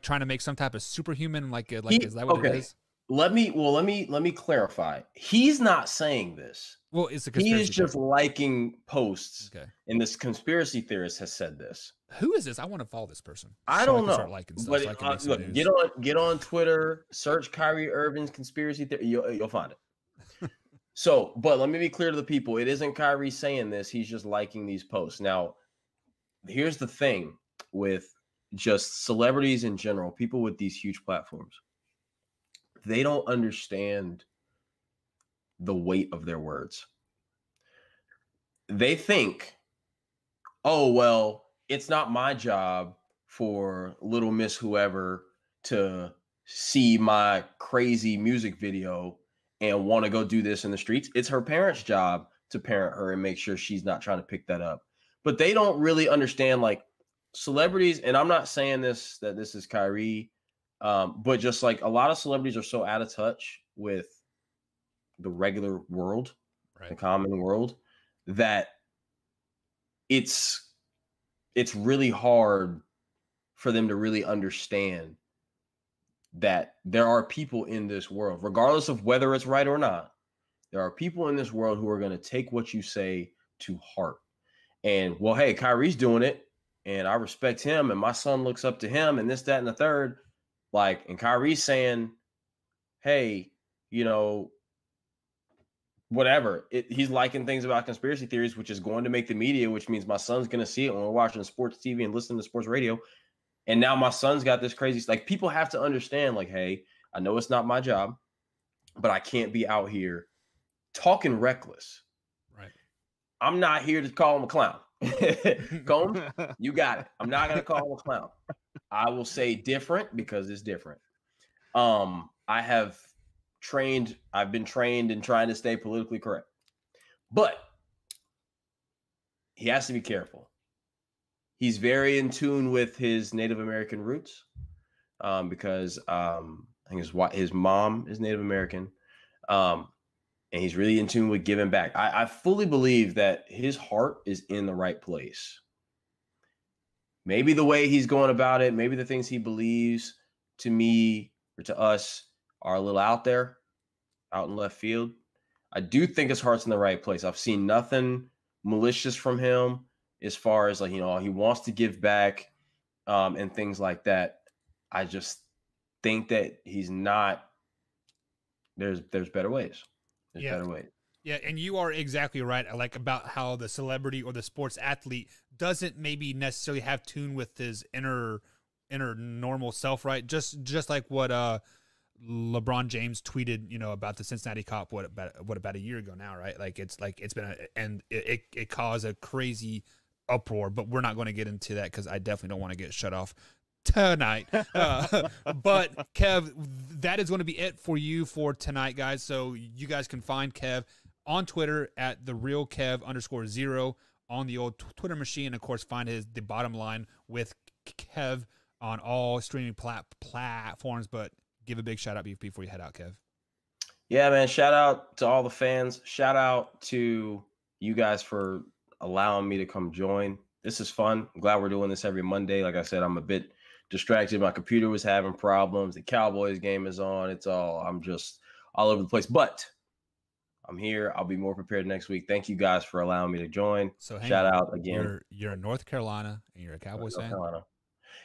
trying to make some type of superhuman? Like is that what it is? Let me clarify. He's not saying this. Well, it's a he conspiracy is just liking posts. Okay. And this conspiracy theorist has said this. Who is this? I want to follow this person. I don't know. Start liking stuff, but look, get on Twitter, search Kyrie Irving's conspiracy theory. You'll find it. So, but let me be clear to the people. It isn't Kyrie saying this. He's just liking these posts. Now, here's the thing with just celebrities in general, people with these huge platforms. They don't understand the weight of their words. They think, oh, well, it's not my job for little Miss whoever to see my crazy music video and want to go do this in the streets. It's her parents' job to parent her and make sure she's not trying to pick that up. But they don't really understand, like, celebrities, and I'm not saying that this is Kyrie, but just like a lot of celebrities are so out of touch with the regular world, right, the common world, that it's really hard for them to really understand that there are people in this world, regardless of whether it's right or not. There are people in this world who are going to take what you say to heart. And, well, hey, Kyrie's doing it, and I respect him, and my son looks up to him, and this, that, and the third. Like, and Kyrie's saying, hey, whatever. He's liking things about conspiracy theories, which is going to make the media, which means my son's going to see it when we're watching sports TV and listening to sports radio. And now my son's got this crazy, like, people have to understand, like, hey, I know it's not my job, but I can't be out here talking reckless. Right. I'm not here to call him a clown. Combs, you got it. I'm not going to call him a clown. I will say different because it's different. I've been trained in trying to stay politically correct, but he has to be careful. He's very in tune with his Native American roots, because I think his mom is Native American, and he's really in tune with giving back. I fully believe that his heart is in the right place. Maybe the way he's going about it, maybe the things he believes, to me or to us, are a little out there, out in left field. I do think his heart's in the right place. I've seen nothing malicious from him as far as, like, he wants to give back, and things like that. I just think that he's not. There's better ways. There's better ways. Yeah, and you are exactly right. I like about how the celebrity or the sports athlete doesn't maybe necessarily have tune with his inner normal self, right? Just like what LeBron James tweeted, about the Cincinnati cop about a year ago now, right? Like, it's been it caused a crazy uproar, but we're not going to get into that because I definitely don't want to get shut off tonight. But Kev, that is going to be it for you for tonight, guys. So you guys can find Kev on Twitter at @therealkev_0 on the old Twitter machine. And of course, find the bottom line with Kev on all streaming platforms. But give a big shout out before you head out, Kev. Yeah, man. Shout out to all the fans. Shout out to you guys for allowing me to come join. This is fun. I'm glad we're doing this every Monday. Like I said, I'm a bit distracted. My computer was having problems. The Cowboys game is on. I'm just all over the place. But I'm here. I'll be more prepared next week. Thank you guys for allowing me to join. So shout out again. You're in North Carolina and you're a Cowboys fan?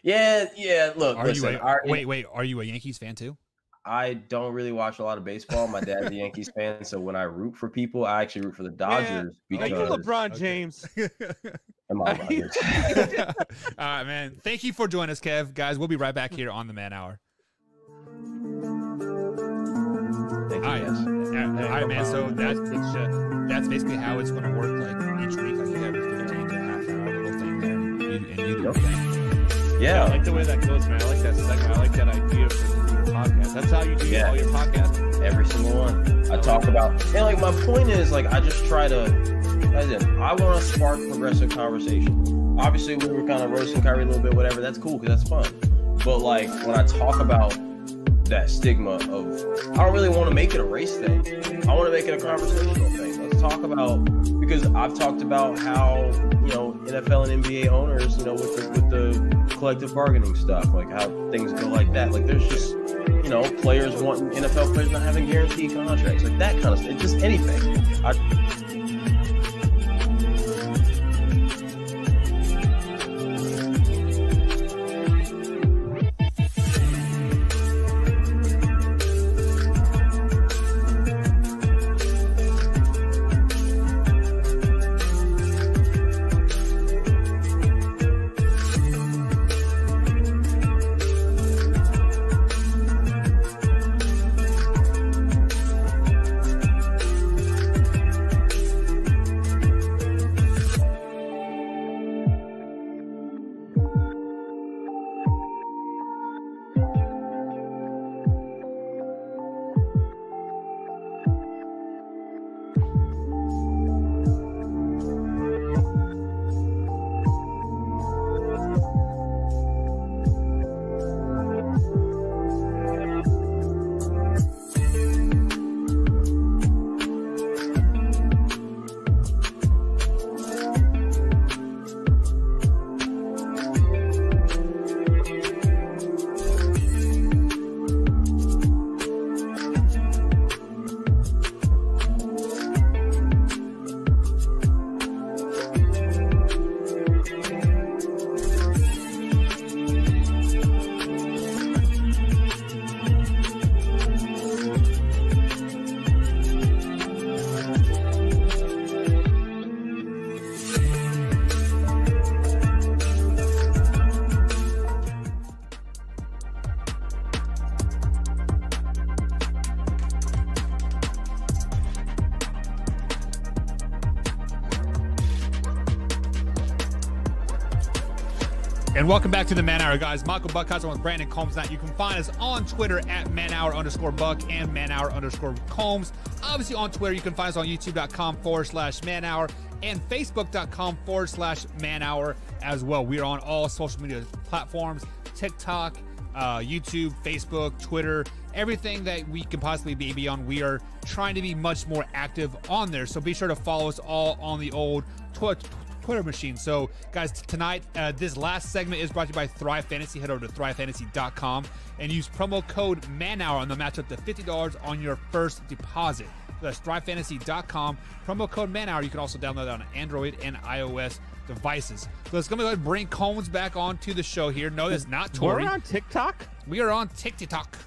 Yeah. Look, wait. Are you a Yankees fan too? I don't really watch a lot of baseball. My dad's a Yankees fan, so when I root for people, I actually root for the Dodgers because you LeBron James. Come on, all right, man. Thank you for joining us, Kev. Guys, we'll be right back here on the Man Hour. Thank you, guys. All right, man. So that's basically how it's going to work. Like each week, like you have a 15 to half hour little thing there, and you do your thing. Yeah, I like the way that goes, man. I like that segment. I like that idea for the podcast. That's how you do all your podcasts. Every single one. I talk about, and like my point is, like I just try to. I want to spark progressive conversation. Obviously, we were kind of roasting Kyrie a little bit, whatever. That's cool because that's fun. But like when I talk about that stigma of, I don't really want to make it a race thing. I want to make it a conversational thing. Let's talk about, because I've talked about how, NFL and NBA owners, with the collective bargaining stuff, like how things go like that. Like there's just, players wanting, NFL players not having guaranteed contracts, like that kind of stuff. Just anything. And welcome back to the Man Hour, guys. Michael Buckhouse with Brandon Combs. Now, you can find us on Twitter at manhour_buck and manhour_combs. Obviously, on Twitter, you can find us on youtube.com/manhour and facebook.com/manhour as well. We are on all social media platforms, TikTok, YouTube, Facebook, Twitter, everything that we can possibly be on. We are trying to be much more active on there. So be sure to follow us all on the old Twitter machine. So guys, tonight this last segment is brought to you by Thrive Fantasy. Head over to thrivefantasy.com and use promo code MANHOUR on the match up to $50 on your first deposit. That's thrivefantasy.com, promo code MANHOUR. You can also download it on Android and iOS devices. So let's go ahead and bring Combs back onto the show here. No, that's not Tori. We're on TikTok? We are on TikTok.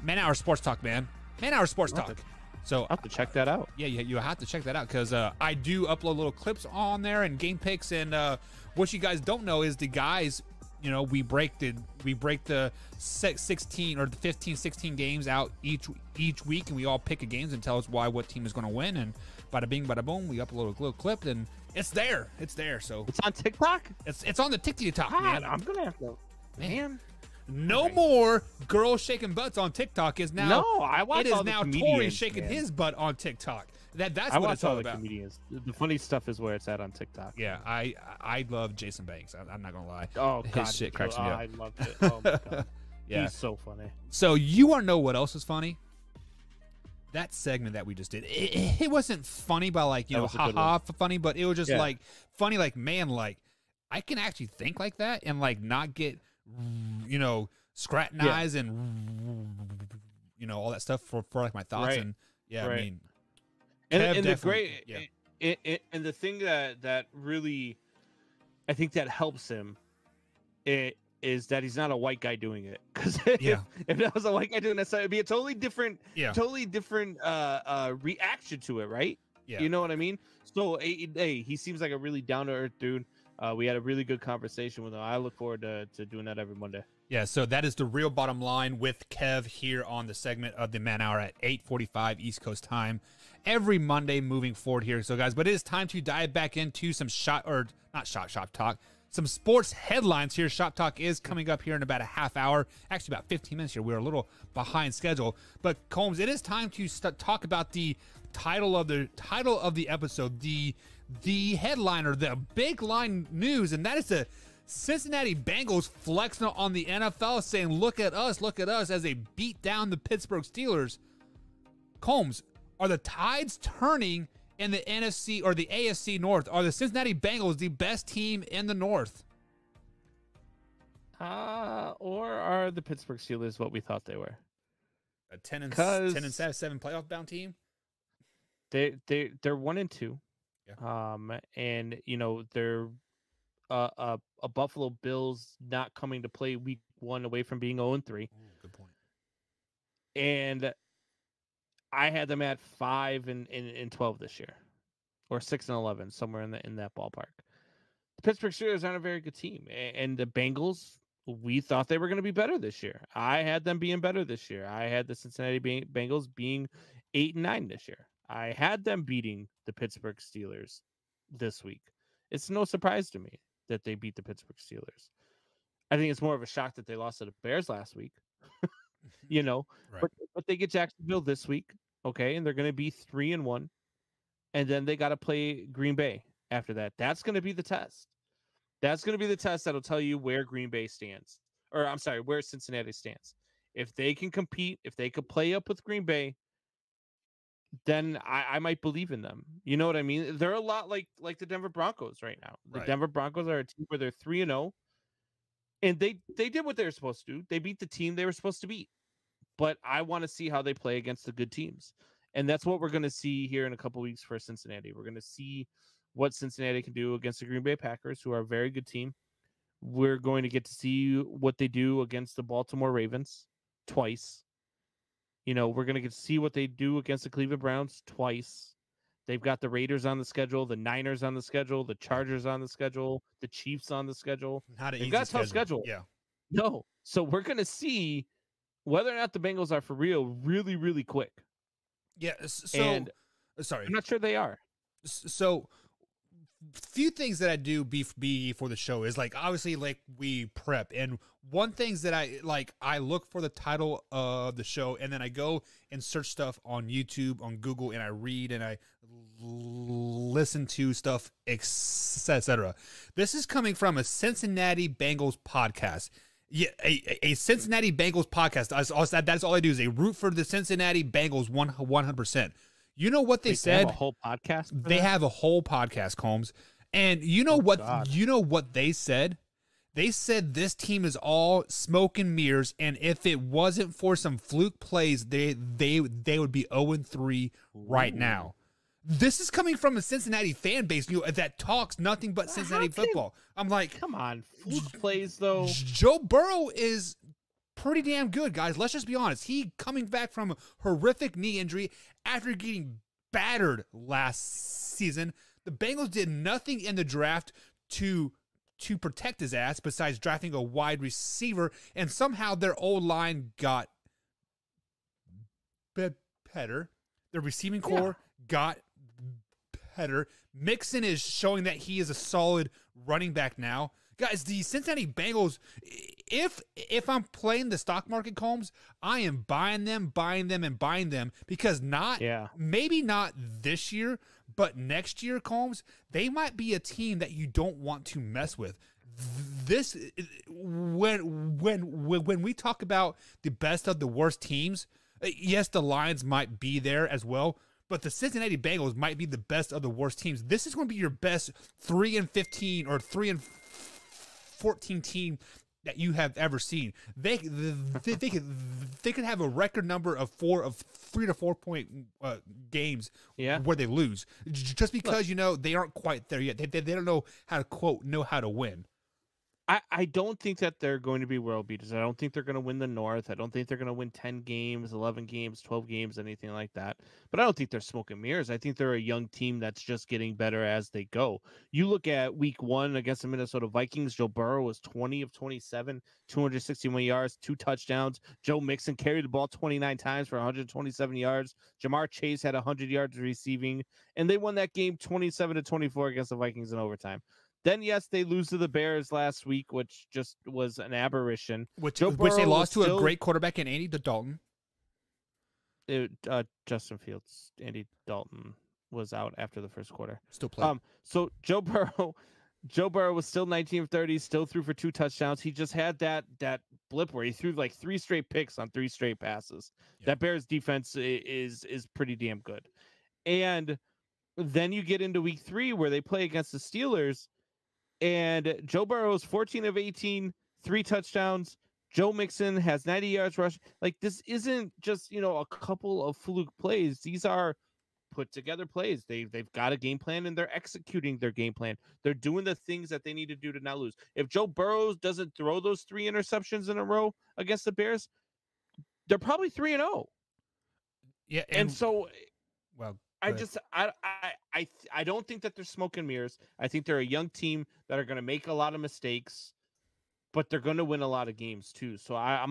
Man Hour Sports Talk, man. Man Hour Sports Talk. So I'll have to check that out. Yeah, you have to check that out because I do upload little clips on there and game picks. And what you guys don't know is the guys, we break the 16 or the 15, 16 games out each week, and we all pick a games and tell us what team is going to win. And bada bing, bada boom, we upload a little clip, and it's there. So it's on TikTok. It's on the TikTok, man. I'm gonna have to. Man. No Right. more girls shaking butts on TikTok is now. No, I watch It is all the now Tori comedians, shaking man. his butt on TikTok. That's I what watch it's all all the about. comedians. The funny stuff is where it's at on TikTok. Yeah, I love Jason Banks. I'm not gonna lie. Oh, His God. shit cracks me up. I loved it. Oh, my God. Yeah. He's so funny. So you want to know what else is funny? That segment that we just did. It wasn't funny by like, you That know, was a good haha funny, but it was just Yeah. like funny, like, man, like I can actually think like that and like not get, you know, scratching Yeah. eyes and, you know, all that stuff for like my thoughts. Right. And yeah, I Right. mean, And Kev the definitely- great, and the thing that really, I think that helps him, is that he's not a white guy doing it. Because Yeah. if that was a white guy doing that, it'd be a totally different reaction to it, right? Yeah. You know what I mean? So hey, he seems like a really down to earth dude. We had a really good conversation with him. I look forward to doing that every Monday. Yeah, so that is the real bottom line with Kev here on the segment of the Man Hour at 8:45 East Coast time every Monday moving forward here. So guys, but it is time to dive back into some shop talk, some sports headlines here. Shop talk is coming up here in about a half hour, actually about 15 minutes here. We're a little behind schedule, but Combs, it is time to talk about the title of the episode, the headliner, the big line news, and that is the Cincinnati Bengals flexing on the NFL, saying, look at us, as they beat down the Pittsburgh Steelers. Combs, are the tides turning in the NFC or the AFC North? Are the Cincinnati Bengals the best team in the North? Or are the Pittsburgh Steelers what we thought they were? A 10 and 7 playoff bound team? They're 1-2. Yeah. And you know, they're a Buffalo Bills not coming to play week 1 away from being 0-3. Good point. And I had them at 5-12 this year, or 6-11, somewhere in that ballpark. The Pittsburgh Steelers aren't a very good team, and the Bengals, we thought they were going to be better this year. I had them being better this year. I had the Cincinnati Bengals being 8-9 this year. I had them beating the Pittsburgh Steelers this week. It's no surprise to me that they beat the Pittsburgh Steelers. I think it's more of a shock that they lost to the Bears last week. You know, Right. but they get Jacksonville this week, okay, and they're going to be 3-1, and then they got to play Green Bay after that. That's going to be the test. That's going to be the test that'll tell you where Green Bay stands, or I'm sorry, where Cincinnati stands. If they can compete, if they could play up with Green Bay, then I might believe in them. You know what I mean? They're a lot like the Denver Broncos right now. The Right. Denver Broncos are a team where they're 3-0, and they did what they were supposed to do. They beat the team they were supposed to beat. But I want to see how they play against the good teams. And that's what we're going to see here in a couple weeks for Cincinnati. We're going to see what Cincinnati can do against the Green Bay Packers, who are a very good team. We're going to get to see what they do against the Baltimore Ravens twice. You know, we're going to get to see what they do against the Cleveland Browns twice. They've got the Raiders on the schedule, the Niners on the schedule, the Chargers on the schedule, the Chiefs on the schedule. Not an They've easy got a tough schedule. Yeah. No. So we're going to see whether or not the Bengals are for real really, really quick. Yeah. So, And sorry. I'm not sure they are. So, few things that I do before the show is like, obviously, like we prep, and one things that I look for the title of the show, and then I go and search stuff on YouTube, on Google, and I read and I listen to stuff, etc. This is coming from a Cincinnati Bengals podcast. Yeah, a Cincinnati Bengals podcast. That's all I do is a root for the Cincinnati Bengals 100%. You know what they said? They have a whole podcast. They have a whole podcast, Combs. And you know God. You know what they said? They said this team is all smoke and mirrors, and if it wasn't for some fluke plays, they would be 0-3 right now. This is coming from a Cincinnati fan base, that talks nothing but Cincinnati football. I'm like, Come on, fluke plays though. Joe Burrow is pretty damn good, guys. Let's just be honest. He coming back from a horrific knee injury after getting battered last season. The Bengals did nothing in the draft to protect his ass besides drafting a wide receiver, and somehow their old line got better. Their receiving core got better. Mixon is showing that he is a solid running back now. Guys, the Cincinnati Bengals, if I'm playing the stock market, Combs, I am buying them because maybe not this year, but next year, Combs, they might be a team that you don't want to mess with. This when we talk about the best of the worst teams, yes, the Lions might be there as well, but the Cincinnati Bengals might be the best of the worst teams. This is going to be your best 3-15 or 3-14 team that you have ever seen. They could have a record number of 3 to 4 point games where they lose just because they aren't quite there yet. They don't know how to know how to win. I don't think that they're going to be world beaters. I don't think they're going to win the North. I don't think they're going to win 10 games, 11 games, 12 games, anything like that. But I don't think they're smoke and mirrors. I think they're a young team that's just getting better as they go. You look at week 1 against the Minnesota Vikings, Joe Burrow was 20 of 27, 261 yards, 2 touchdowns. Joe Mixon carried the ball 29 times for 127 yards. Jamar Chase had 100 yards receiving, and they won that game 27-24 against the Vikings in overtime. Then, yes, they lose to the Bears last week, which just was an aberration. Which they lost to a great quarterback in Andy Dalton. Justin Fields. Andy Dalton was out after the first quarter. Still playing. So Joe Burrow was still 19 of 30, still threw for 2 touchdowns. He just had that blip where he threw like 3 straight picks on 3 straight passes. Yeah. That Bears defense is pretty damn good. And then you get into week 3 where they play against the Steelers. And Joe Burrow is 14 of 18, 3 touchdowns. Joe Mixon has 90 yards rushing. Like, this isn't just, a couple of fluke plays. These are put together plays. They've got a game plan and they're executing their game plan. They're doing the things that they need to do to not lose. If Joe Burrow doesn't throw those 3 interceptions in a row against the Bears, they're probably 3-0. Yeah. And so, well, I don't think that they're smoke and mirrors. I think they're a young team that are going to make a lot of mistakes, but they're going to win a lot of games too. So I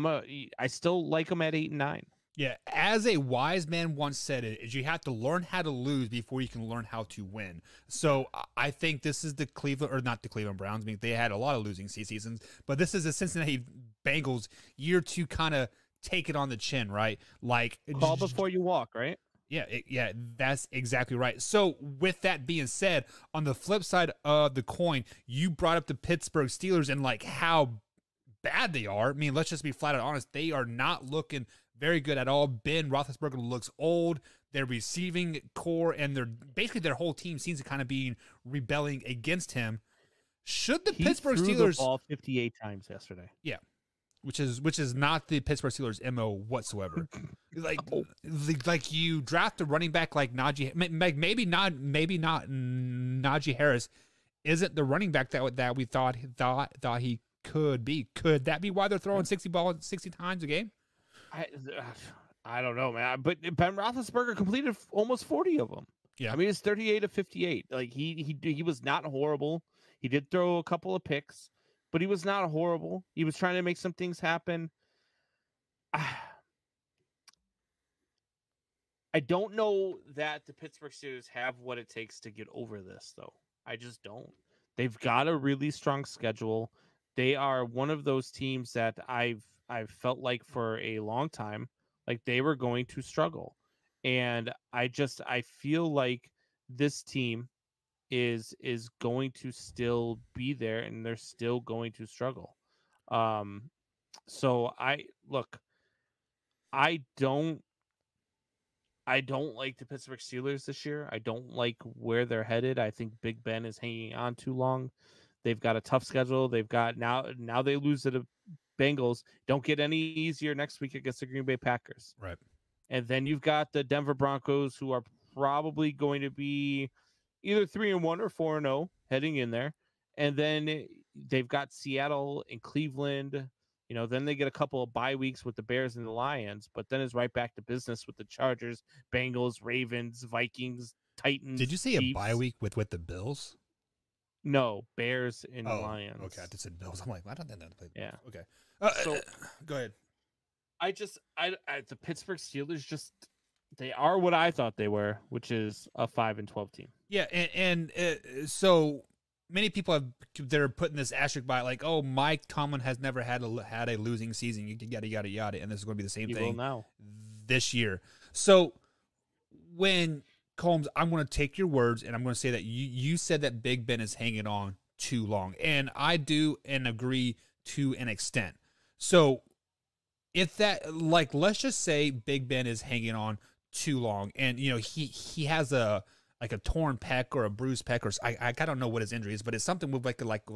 still like them at 8-9. Yeah, as a wise man once said it, is you have to learn how to lose before you can learn how to win. So I think this is not the Cleveland Browns. I mean, they had a lot of losing seasons, but this is the Cincinnati Bengals year to kind of take it on the chin, right? Like, crawl before you walk, right? Yeah, that's exactly right. So with that being said, on the flip side of the coin, you brought up the Pittsburgh Steelers and like how bad they are. I mean, let's just be flat out honest. They are not looking very good at all. Ben Roethlisberger looks old. Their receiving core and their whole team seems to kind of be rebelling against him. Should the Pittsburgh Steelers threw the ball 58 times yesterday? Yeah. Which is not the Pittsburgh Steelers' MO whatsoever. like you draft a running back like Najee, maybe not Najee Harris isn't the running back that we thought he could be. Could that be why they're throwing 60 balls 60 times a game? I don't know, man. But Ben Roethlisberger completed almost 40 of them. Yeah, I mean it's 38 of 58. Like he was not horrible. He did throw a couple of picks. But he was not horrible. He was trying to make some things happen. I don't know that the Pittsburgh Steelers have what it takes to get over this, though. I just don't. They've got a really strong schedule. They are one of those teams that I've felt like for a long time, like they were going to struggle. And I feel like this team is going to still be there and they're still going to struggle. So I don't like the Pittsburgh Steelers this year. I don't like where they're headed. I think Big Ben is hanging on too long. They've got a tough schedule. They've got now they lose to the Bengals. Don't get any easier next week against the Green Bay Packers. Right. And then you've got the Denver Broncos, who are probably going to be either 3-1 or 4-0 heading in there. And then they've got Seattle and Cleveland. Then they get a couple of bye weeks with the Bears and the Lions, but then it's right back to business with the Chargers, Bengals, Ravens, Vikings, Titans. Did you say Chiefs. A bye week with the Bills? No, Bears and Lions. Okay, I just said Bills. I'm like, I don't think that play. Yeah. Okay. So go ahead. The Pittsburgh Steelers they are what I thought they were, which is a 5-12 team. Yeah, and so many people they're putting this asterisk by like, oh, Mike Tomlin has never had a losing season. Yada yada yada, and this is going to be the same thing now this year. So when Combs, I'm going to take your words and I'm going to say that you said that Big Ben is hanging on too long, and I do and agree to an extent. So if that, like, let's just say Big Ben is hanging on too long, and he has a torn pec or a bruised pec, or I don't know what his injury is, but it's something with like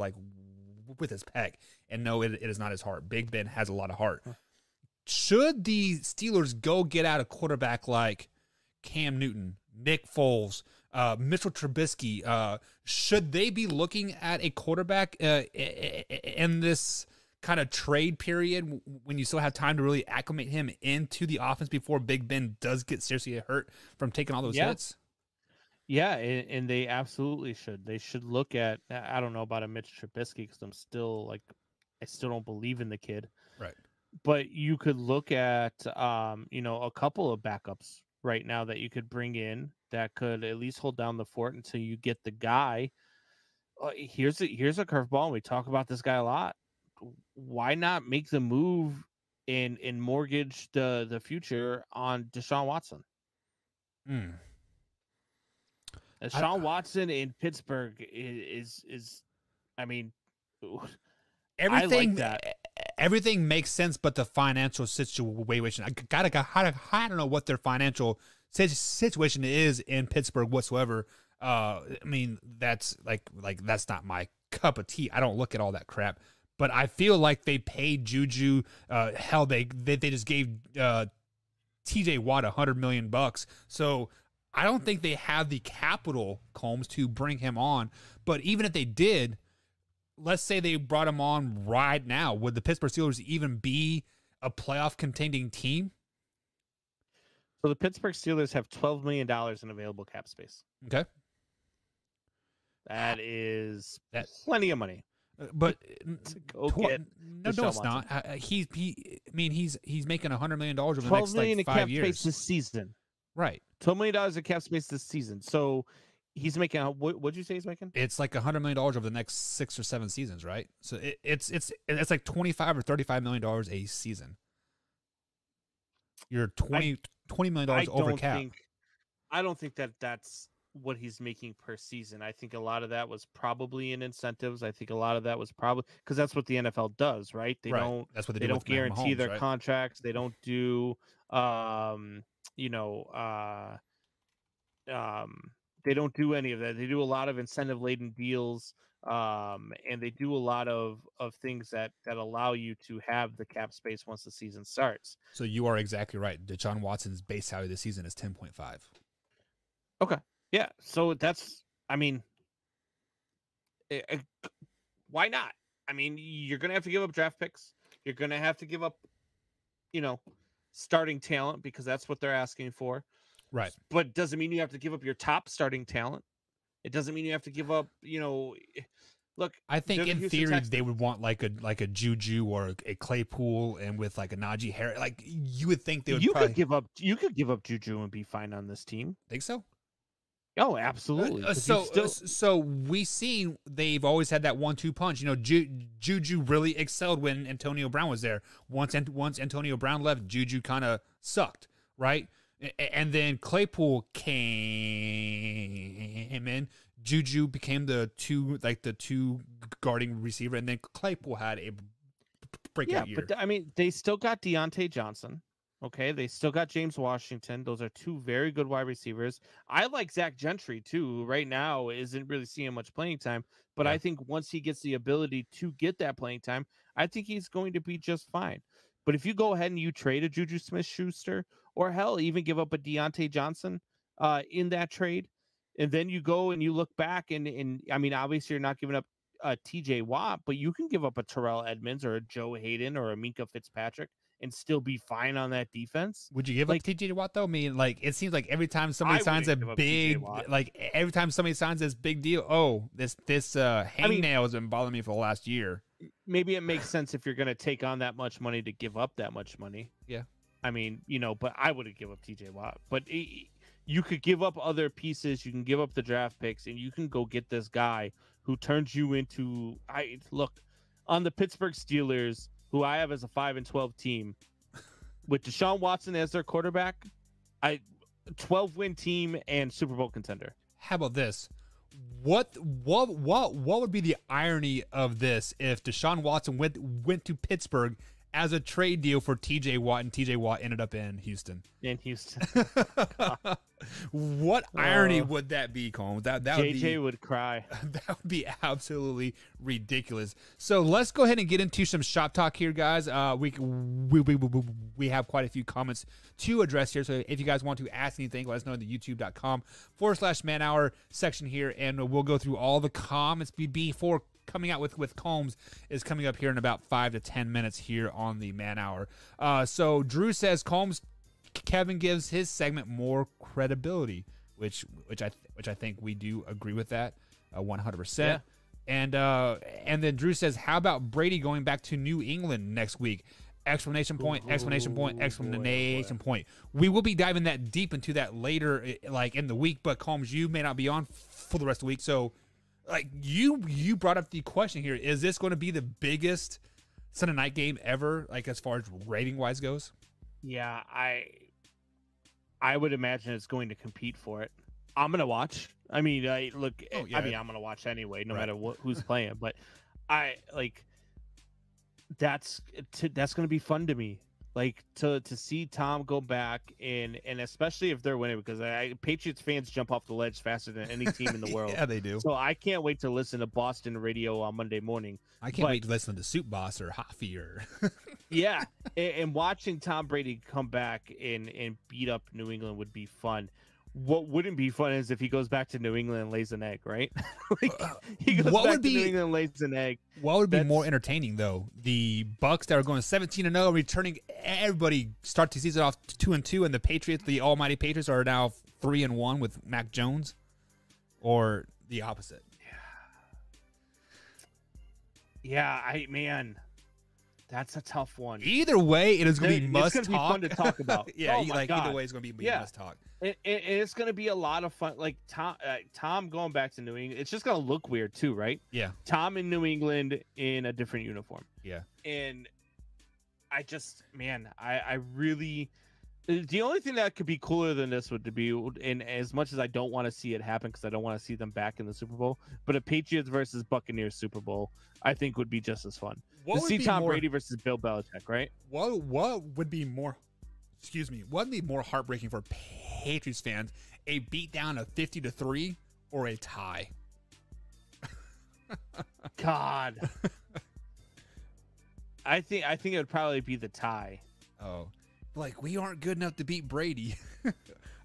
with his pec. And no, it is not his heart. Big Ben has a lot of heart. Should the Steelers go get out a quarterback like Cam Newton, Nick Foles, Mitchell Trubisky, should they be looking at a quarterback in this kind of trade period when you still have time to really acclimate him into the offense before Big Ben does get seriously hurt from taking all those hits? Yeah, and they absolutely should. They should look at, I don't know about a Mitch Trubisky because I still don't believe in the kid. Right. But you could look at, a couple of backups right now that you could bring in that could at least hold down the fort until you get the guy. Here's a curveball, and we talk about this guy a lot. Why not make the move and mortgage the future on Deshaun Watson? Deshaun Watson in Pittsburgh is I mean, everything, I like that. Everything makes sense, but the financial situation. I don't know what their financial situation is in Pittsburgh whatsoever. I mean, that's that's not my cup of tea. I don't look at all that crap. But I feel like they paid Juju. Hell, they just gave TJ Watt $100 million. So I don't think they have the capital, Combs, to bring him on. But even if they did, let's say they brought him on right now, would the Pittsburgh Steelers even be a playoff contending team? So the Pittsburgh Steelers have $12 million in available cap space. Okay. That is plenty of money. But go get no, it's not. He's making $100 million over the next $12 million 5 years. In cap space this season. Right. $12 million in cap space this season. So he's making, what'd you say he's making? It's like $100 million over the next 6 or 7 seasons, right? So it's like $25 or $35 million a season. You're $20 million over cap. I don't think that's what he's making per season. I think a lot of that was probably in incentives. I think a lot of that was probably because that's what the NFL does, right? They don't. That's what they don't guarantee Mahomes, their right? contracts. They don't do, they don't do any of that. They do a lot of incentive laden deals, and they do a lot of things that allow you to have the cap space once the season starts. So you are exactly right. Deshaun Watson's base salary this season is 10.5. Okay. Yeah, so that's, I mean, why not? I mean, you're going to have to give up draft picks. You're going to have to give up, starting talent because that's what they're asking for. Right. But doesn't mean you have to give up your top starting talent. It doesn't mean you have to give up, look. I think in theory they would want like a Juju or a Claypool, and with like a Najee Harris. Like you would think they would. You could give up Juju and be fine on this team. Think so? Oh, absolutely. So we seen they've always had that 1-2 punch. Juju really excelled when Antonio Brown was there. Once Antonio Brown left, Juju kind of sucked, right? And then Claypool came in. Juju became the two guarding receiver, and then Claypool had a breakout year. But I mean, they still got Deontay Johnson. Okay, they still got James Washington. Those are two very good wide receivers. I like Zach Gentry too. Right now, isn't really seeing much playing time, but I think once he gets the ability to get that playing time, I think he's going to be just fine. But if you go ahead and you trade a Juju Smith-Schuster, or hell, even give up a Deontay Johnson in that trade, and then you go and you look back and I mean, obviously you're not giving up TJ Watt, but you can give up a Terrell Edmonds or a Joe Hayden or a Minkah Fitzpatrick and still be fine on that defense. Would you give up TJ Watt though? I mean, like it seems like every time somebody signs a big, every time somebody signs this big deal, this hangnail has been bothering me for the last year. Maybe it makes sense if you're going to take on that much money to give up that much money. Yeah. I mean, but I wouldn't give up TJ Watt. But you could give up other pieces. You can give up the draft picks, and you can go get this guy who turns you into on the Pittsburgh Steelers, who I have as a 5-12 team, with Deshaun Watson as their quarterback, 12-win team and Super Bowl contender. How about this? What would be the irony of this if Deshaun Watson went to Pittsburgh as a trade deal for TJ Watt, and TJ Watt ended up in Houston? What irony would that be, Colin? That JJ would cry. That would be absolutely ridiculous. So let's go ahead and get into some shop talk here, guys. We have quite a few comments to address here. So if you guys want to ask anything, let us know in the youtube.com/man-hour section here, and we'll go through all the comments before coming out with Combs is coming up here in about 5 to 10 minutes here on the Man Hour. So Drew says Kevin gives his segment more credibility, which I think we do agree with that 100%. Yeah. And then Drew says, how about Brady going back to New England next week? Exclamation point, exclamation point, exclamation point. We will be diving that deep into that later, like in the week, but Combs, you may not be on for the rest of the week. So like you brought up the question here. Is this going to be the biggest Sunday night game ever, like as far as rating wise goes? Yeah, I would imagine it's going to compete for it. I'm gonna watch. I mean, I'm gonna watch anyway, no matter who's playing. But that's gonna be fun to me. Like to see Tom go back and especially if they're winning, because Patriots fans jump off the ledge faster than any team in the world. Yeah, they do. So I can't wait to listen to Boston radio on Monday morning. I can't wait to listen to Soup Boss or Hoffy or yeah, and watching Tom Brady come back and beat up New England would be fun. What wouldn't be fun is if he goes back to New England and lays an egg, right? He goes back to New England and lays an egg. What would be more entertaining, though? The Bucks that are going 17-0, returning everybody, start the season off 2-2, and the Patriots, the almighty Patriots, are now 3-1 with Mac Jones, or the opposite? Man, that's a tough one. Either way, it is going to be must talk. It's going to be fun to talk about. Yeah, either way, it's going to be must talk. And it's going to be a lot of fun. Like Tom going back to New England, it's just going to look weird too, right? Yeah. Tom in New England in a different uniform. Yeah. And I really, the only thing that could be cooler than this would be, and as much as I don't want to see it happen because I don't want to see them back in the Super Bowl, but a Patriots versus Buccaneers Super Bowl, I think would be just as fun. To see Tom Brady versus Bill Belichick, right? What would be more? Excuse me. What would be more heartbreaking for Patriots fans? A beatdown of 50-3 or a tie? God, I think it would probably be the tie. Oh, like we aren't good enough to beat Brady.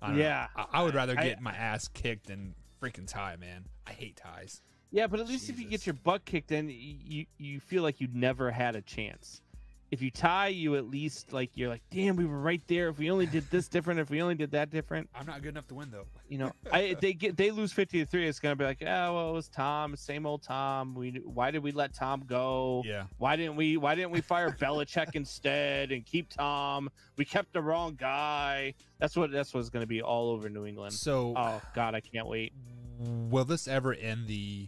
I would rather get my ass kicked than freaking tie, man. I hate ties. Yeah, but at least if you get your butt kicked, then you feel like you never had a chance. If you tie, you at least you're like, damn, we were right there. If we only did this different, if we only did that different. I'm not good enough to win though. You know, they lose 50-3. It's gonna be like, oh well, it was Tom, same old Tom. Why did we let Tom go? Yeah. Why didn't we fire Belichick instead and keep Tom? We kept the wrong guy. That's what's gonna be all over New England. So, oh God, I can't wait. Will this ever end the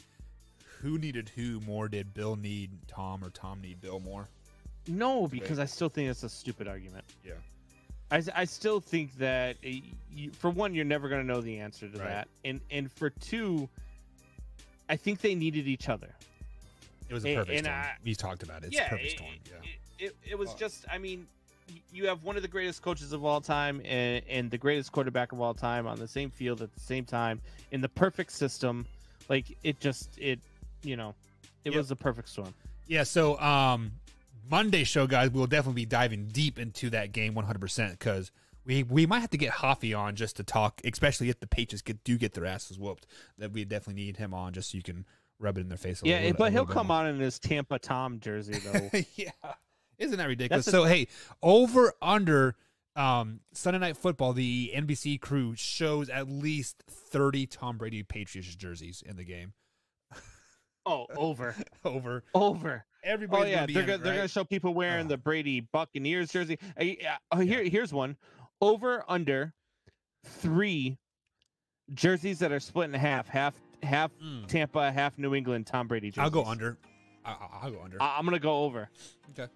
who needed who more? Did Bill need Tom or Tom need Bill more? No, because I still think it's a stupid argument. Yeah. I still think that, for one, you're never going to know the answer to that. And for two, I think they needed each other. It was a perfect storm. We talked about it. It's a perfect storm. Yeah. It was just, I mean, you have one of the greatest coaches of all time and the greatest quarterback of all time on the same field at the same time in the perfect system. It was a perfect storm. Yeah, so Monday show, guys, we'll definitely be diving deep into that game 100% because we might have to get Hoffy on just to talk, especially if the Patriots do get their asses whooped. That we definitely need him on just so you can rub it in their face a little bit. But he'll come on in his Tampa Tom jersey, though. Yeah. Isn't that ridiculous? Hey, over under Sunday Night Football, the NBC crew shows at least 30 Tom Brady Patriots jerseys in the game. Oh, over. Everybody's they're gonna show people wearing the Brady Buccaneers jersey. Here's one. Over under 3 jerseys that are split in half half Tampa, half New England. Tom Brady jerseys. I'll go under. I'll go under. I'm gonna go over. Okay.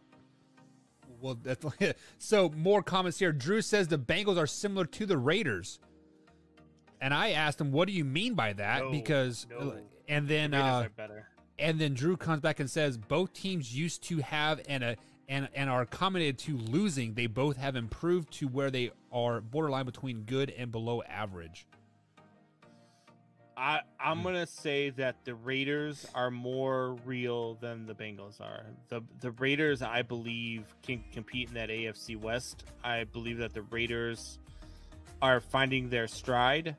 Well, definitely. So more comments here. Drew says the Bengals are similar to the Raiders, and I asked him, "What do you mean by that?" And then are better. And then Drew comes back and says both teams used to have and are accommodated to losing. They both have improved to where they are borderline between good and below average. I'm gonna say that the Raiders are more real than the Bengals are. The Raiders, I believe, can compete in that AFC West. I believe that the Raiders are finding their stride,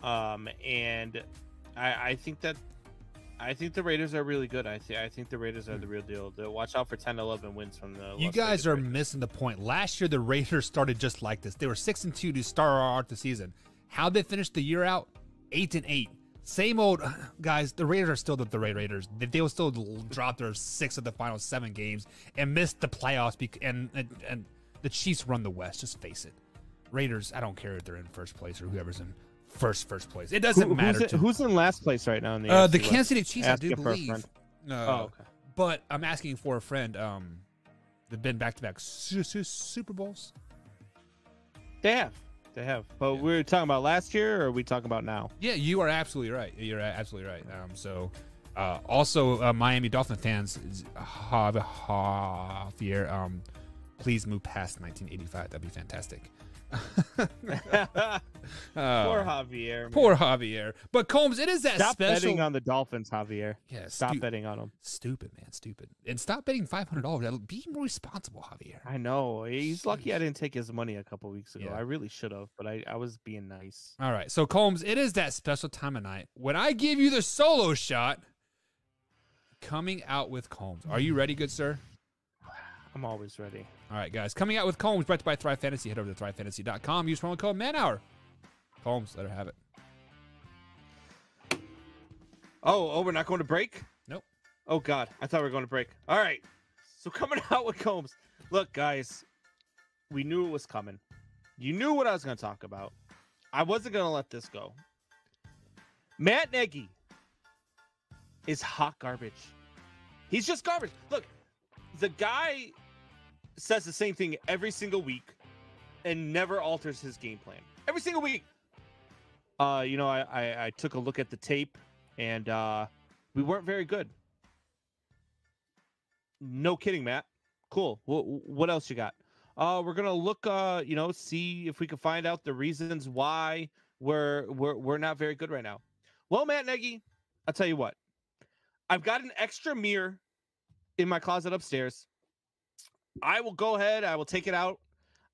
and I think the Raiders are really good. I think the Raiders are the real deal. Watch out for 10-11 wins from the. You guys are missing the point. Last year, the Raiders started just like this. They were 6-2 to start out the season. How they finished the year out? 8-8. Same old guys. The Raiders are still the Raiders. They will still drop their 6 of the final 7 games and miss the playoffs. And the Chiefs run the West. Just face it. Raiders. I don't care if they're in first place or whoever's in first place. It doesn't matter. Who's in last place right now in the the Kansas City Chiefs? I do believe. Okay. But I'm asking for a friend. They've been back-to-back Super Bowls. They have. But we're talking about last year, or are we talking about now? Yeah, you are absolutely right. You're absolutely right. Also, Miami Dolphin fans, Javier, please move past 1985. That'd be fantastic. Poor Javier. Man. Poor Javier. But Combs, it is that stop special. betting on the Dolphins, Javier. Yeah, stop betting on them. Stupid, man. Stupid. And stop betting $500. Be more responsible, Javier. I know. He's lucky I didn't take his money a couple weeks ago. Yeah. I really should have, but I was being nice. All right. So, Combs, it is that special time of night when I give you the solo shot. Coming out with Combs. Are you ready, good sir? I'm always ready. All right, guys. Coming out with Combs, brought to you by Thrive Fantasy. Head over to thrivefantasy.com. Use promo code MANHOUR. Combs, let her have it. Oh, we're not going to break? Nope. Oh, God. I thought we were going to break. All right. So coming out with Combs. Look, guys, we knew it was coming. You knew what I was going to talk about. I wasn't going to let this go. Matt Nagy is hot garbage. He's just garbage. Look, the guy says the same thing every single week and never alters his game plan. Every single week. I took a look at the tape and we weren't very good. No kidding, Matt. Cool. What else you got? We're gonna look, see if we can find out the reasons why we're not very good right now. Well, Matt Nagy, I'll tell you what. I've got an extra mirror in my closet upstairs. I will go ahead. I will take it out.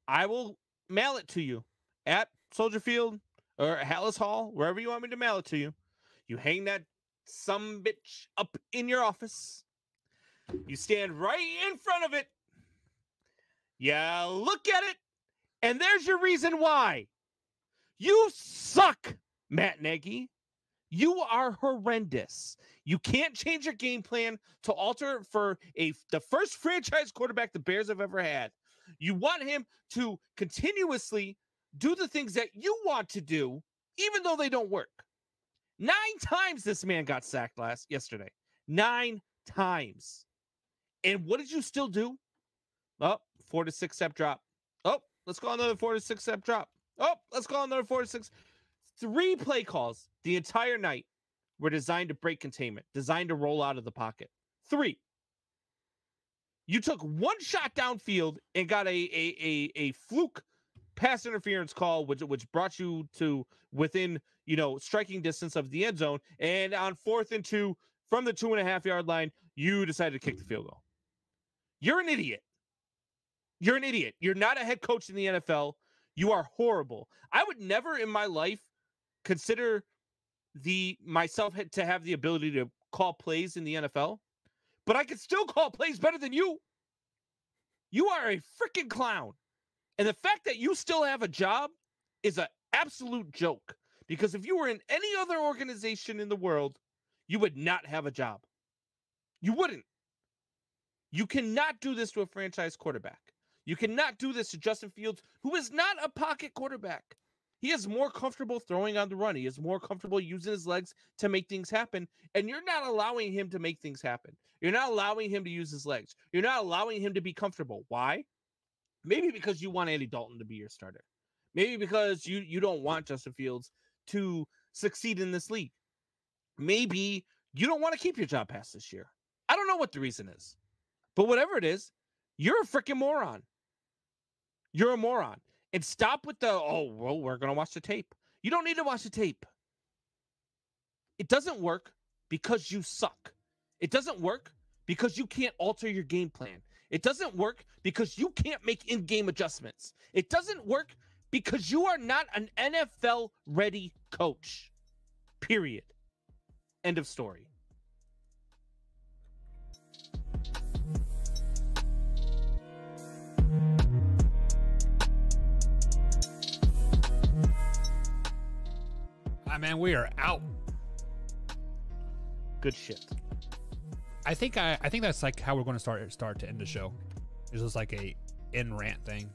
I will mail it to you at Soldier Field or Hallis Hall, wherever you want me to mail it to you. You hang that sumbitch up in your office. You stand right in front of it. Yeah, look at it. And there's your reason why. You suck, Matt Nagy. You are horrendous. You can't change your game plan to alter it for the first franchise quarterback the Bears have ever had. You want him to continuously do the things that you want to do, even though they don't work. 9 times this man got sacked yesterday. 9 times. And what did you still do? Oh, 4 to 6 step drop. Oh, let's go another 4 to 6 step drop. Oh, let's go another 4 to 6. 3 play calls the entire night were designed to break containment, designed to roll out of the pocket. 3. You took 1 shot downfield and got a fluke pass interference call, which brought you to within, striking distance of the end zone. And on 4th and 2 from the 2.5-yard line, you decided to kick the field goal. You're an idiot. You're an idiot. You're not a head coach in the NFL. You are horrible. I would never in my life consider myself to have the ability to call plays in the NFL, but I could still call plays better than you. You are a freaking clown. And the fact that you still have a job is an absolute joke, because if you were in any other organization in the world, you would not have a job. You wouldn't. You cannot do this to a franchise quarterback. You cannot do this to Justin Fields, who is not a pocket quarterback. He is more comfortable throwing on the run. He is more comfortable using his legs to make things happen. And you're not allowing him to make things happen. You're not allowing him to use his legs. You're not allowing him to be comfortable. Why? Maybe because you want Andy Dalton to be your starter. Maybe because you don't want Justin Fields to succeed in this league. Maybe you don't want to keep your job past this year. I don't know what the reason is. But whatever it is, you're a freaking moron. You're a moron. And stop with the, oh, well, we're going to watch the tape. You don't need to watch the tape. It doesn't work because you suck. It doesn't work because you can't alter your game plan. It doesn't work because you can't make in-game adjustments. It doesn't work because you are not an NFL-ready coach. Period. End of story. Man, we are out. Good shit. I think that's like how we're going to start to end the show. It's just like a in rant thing.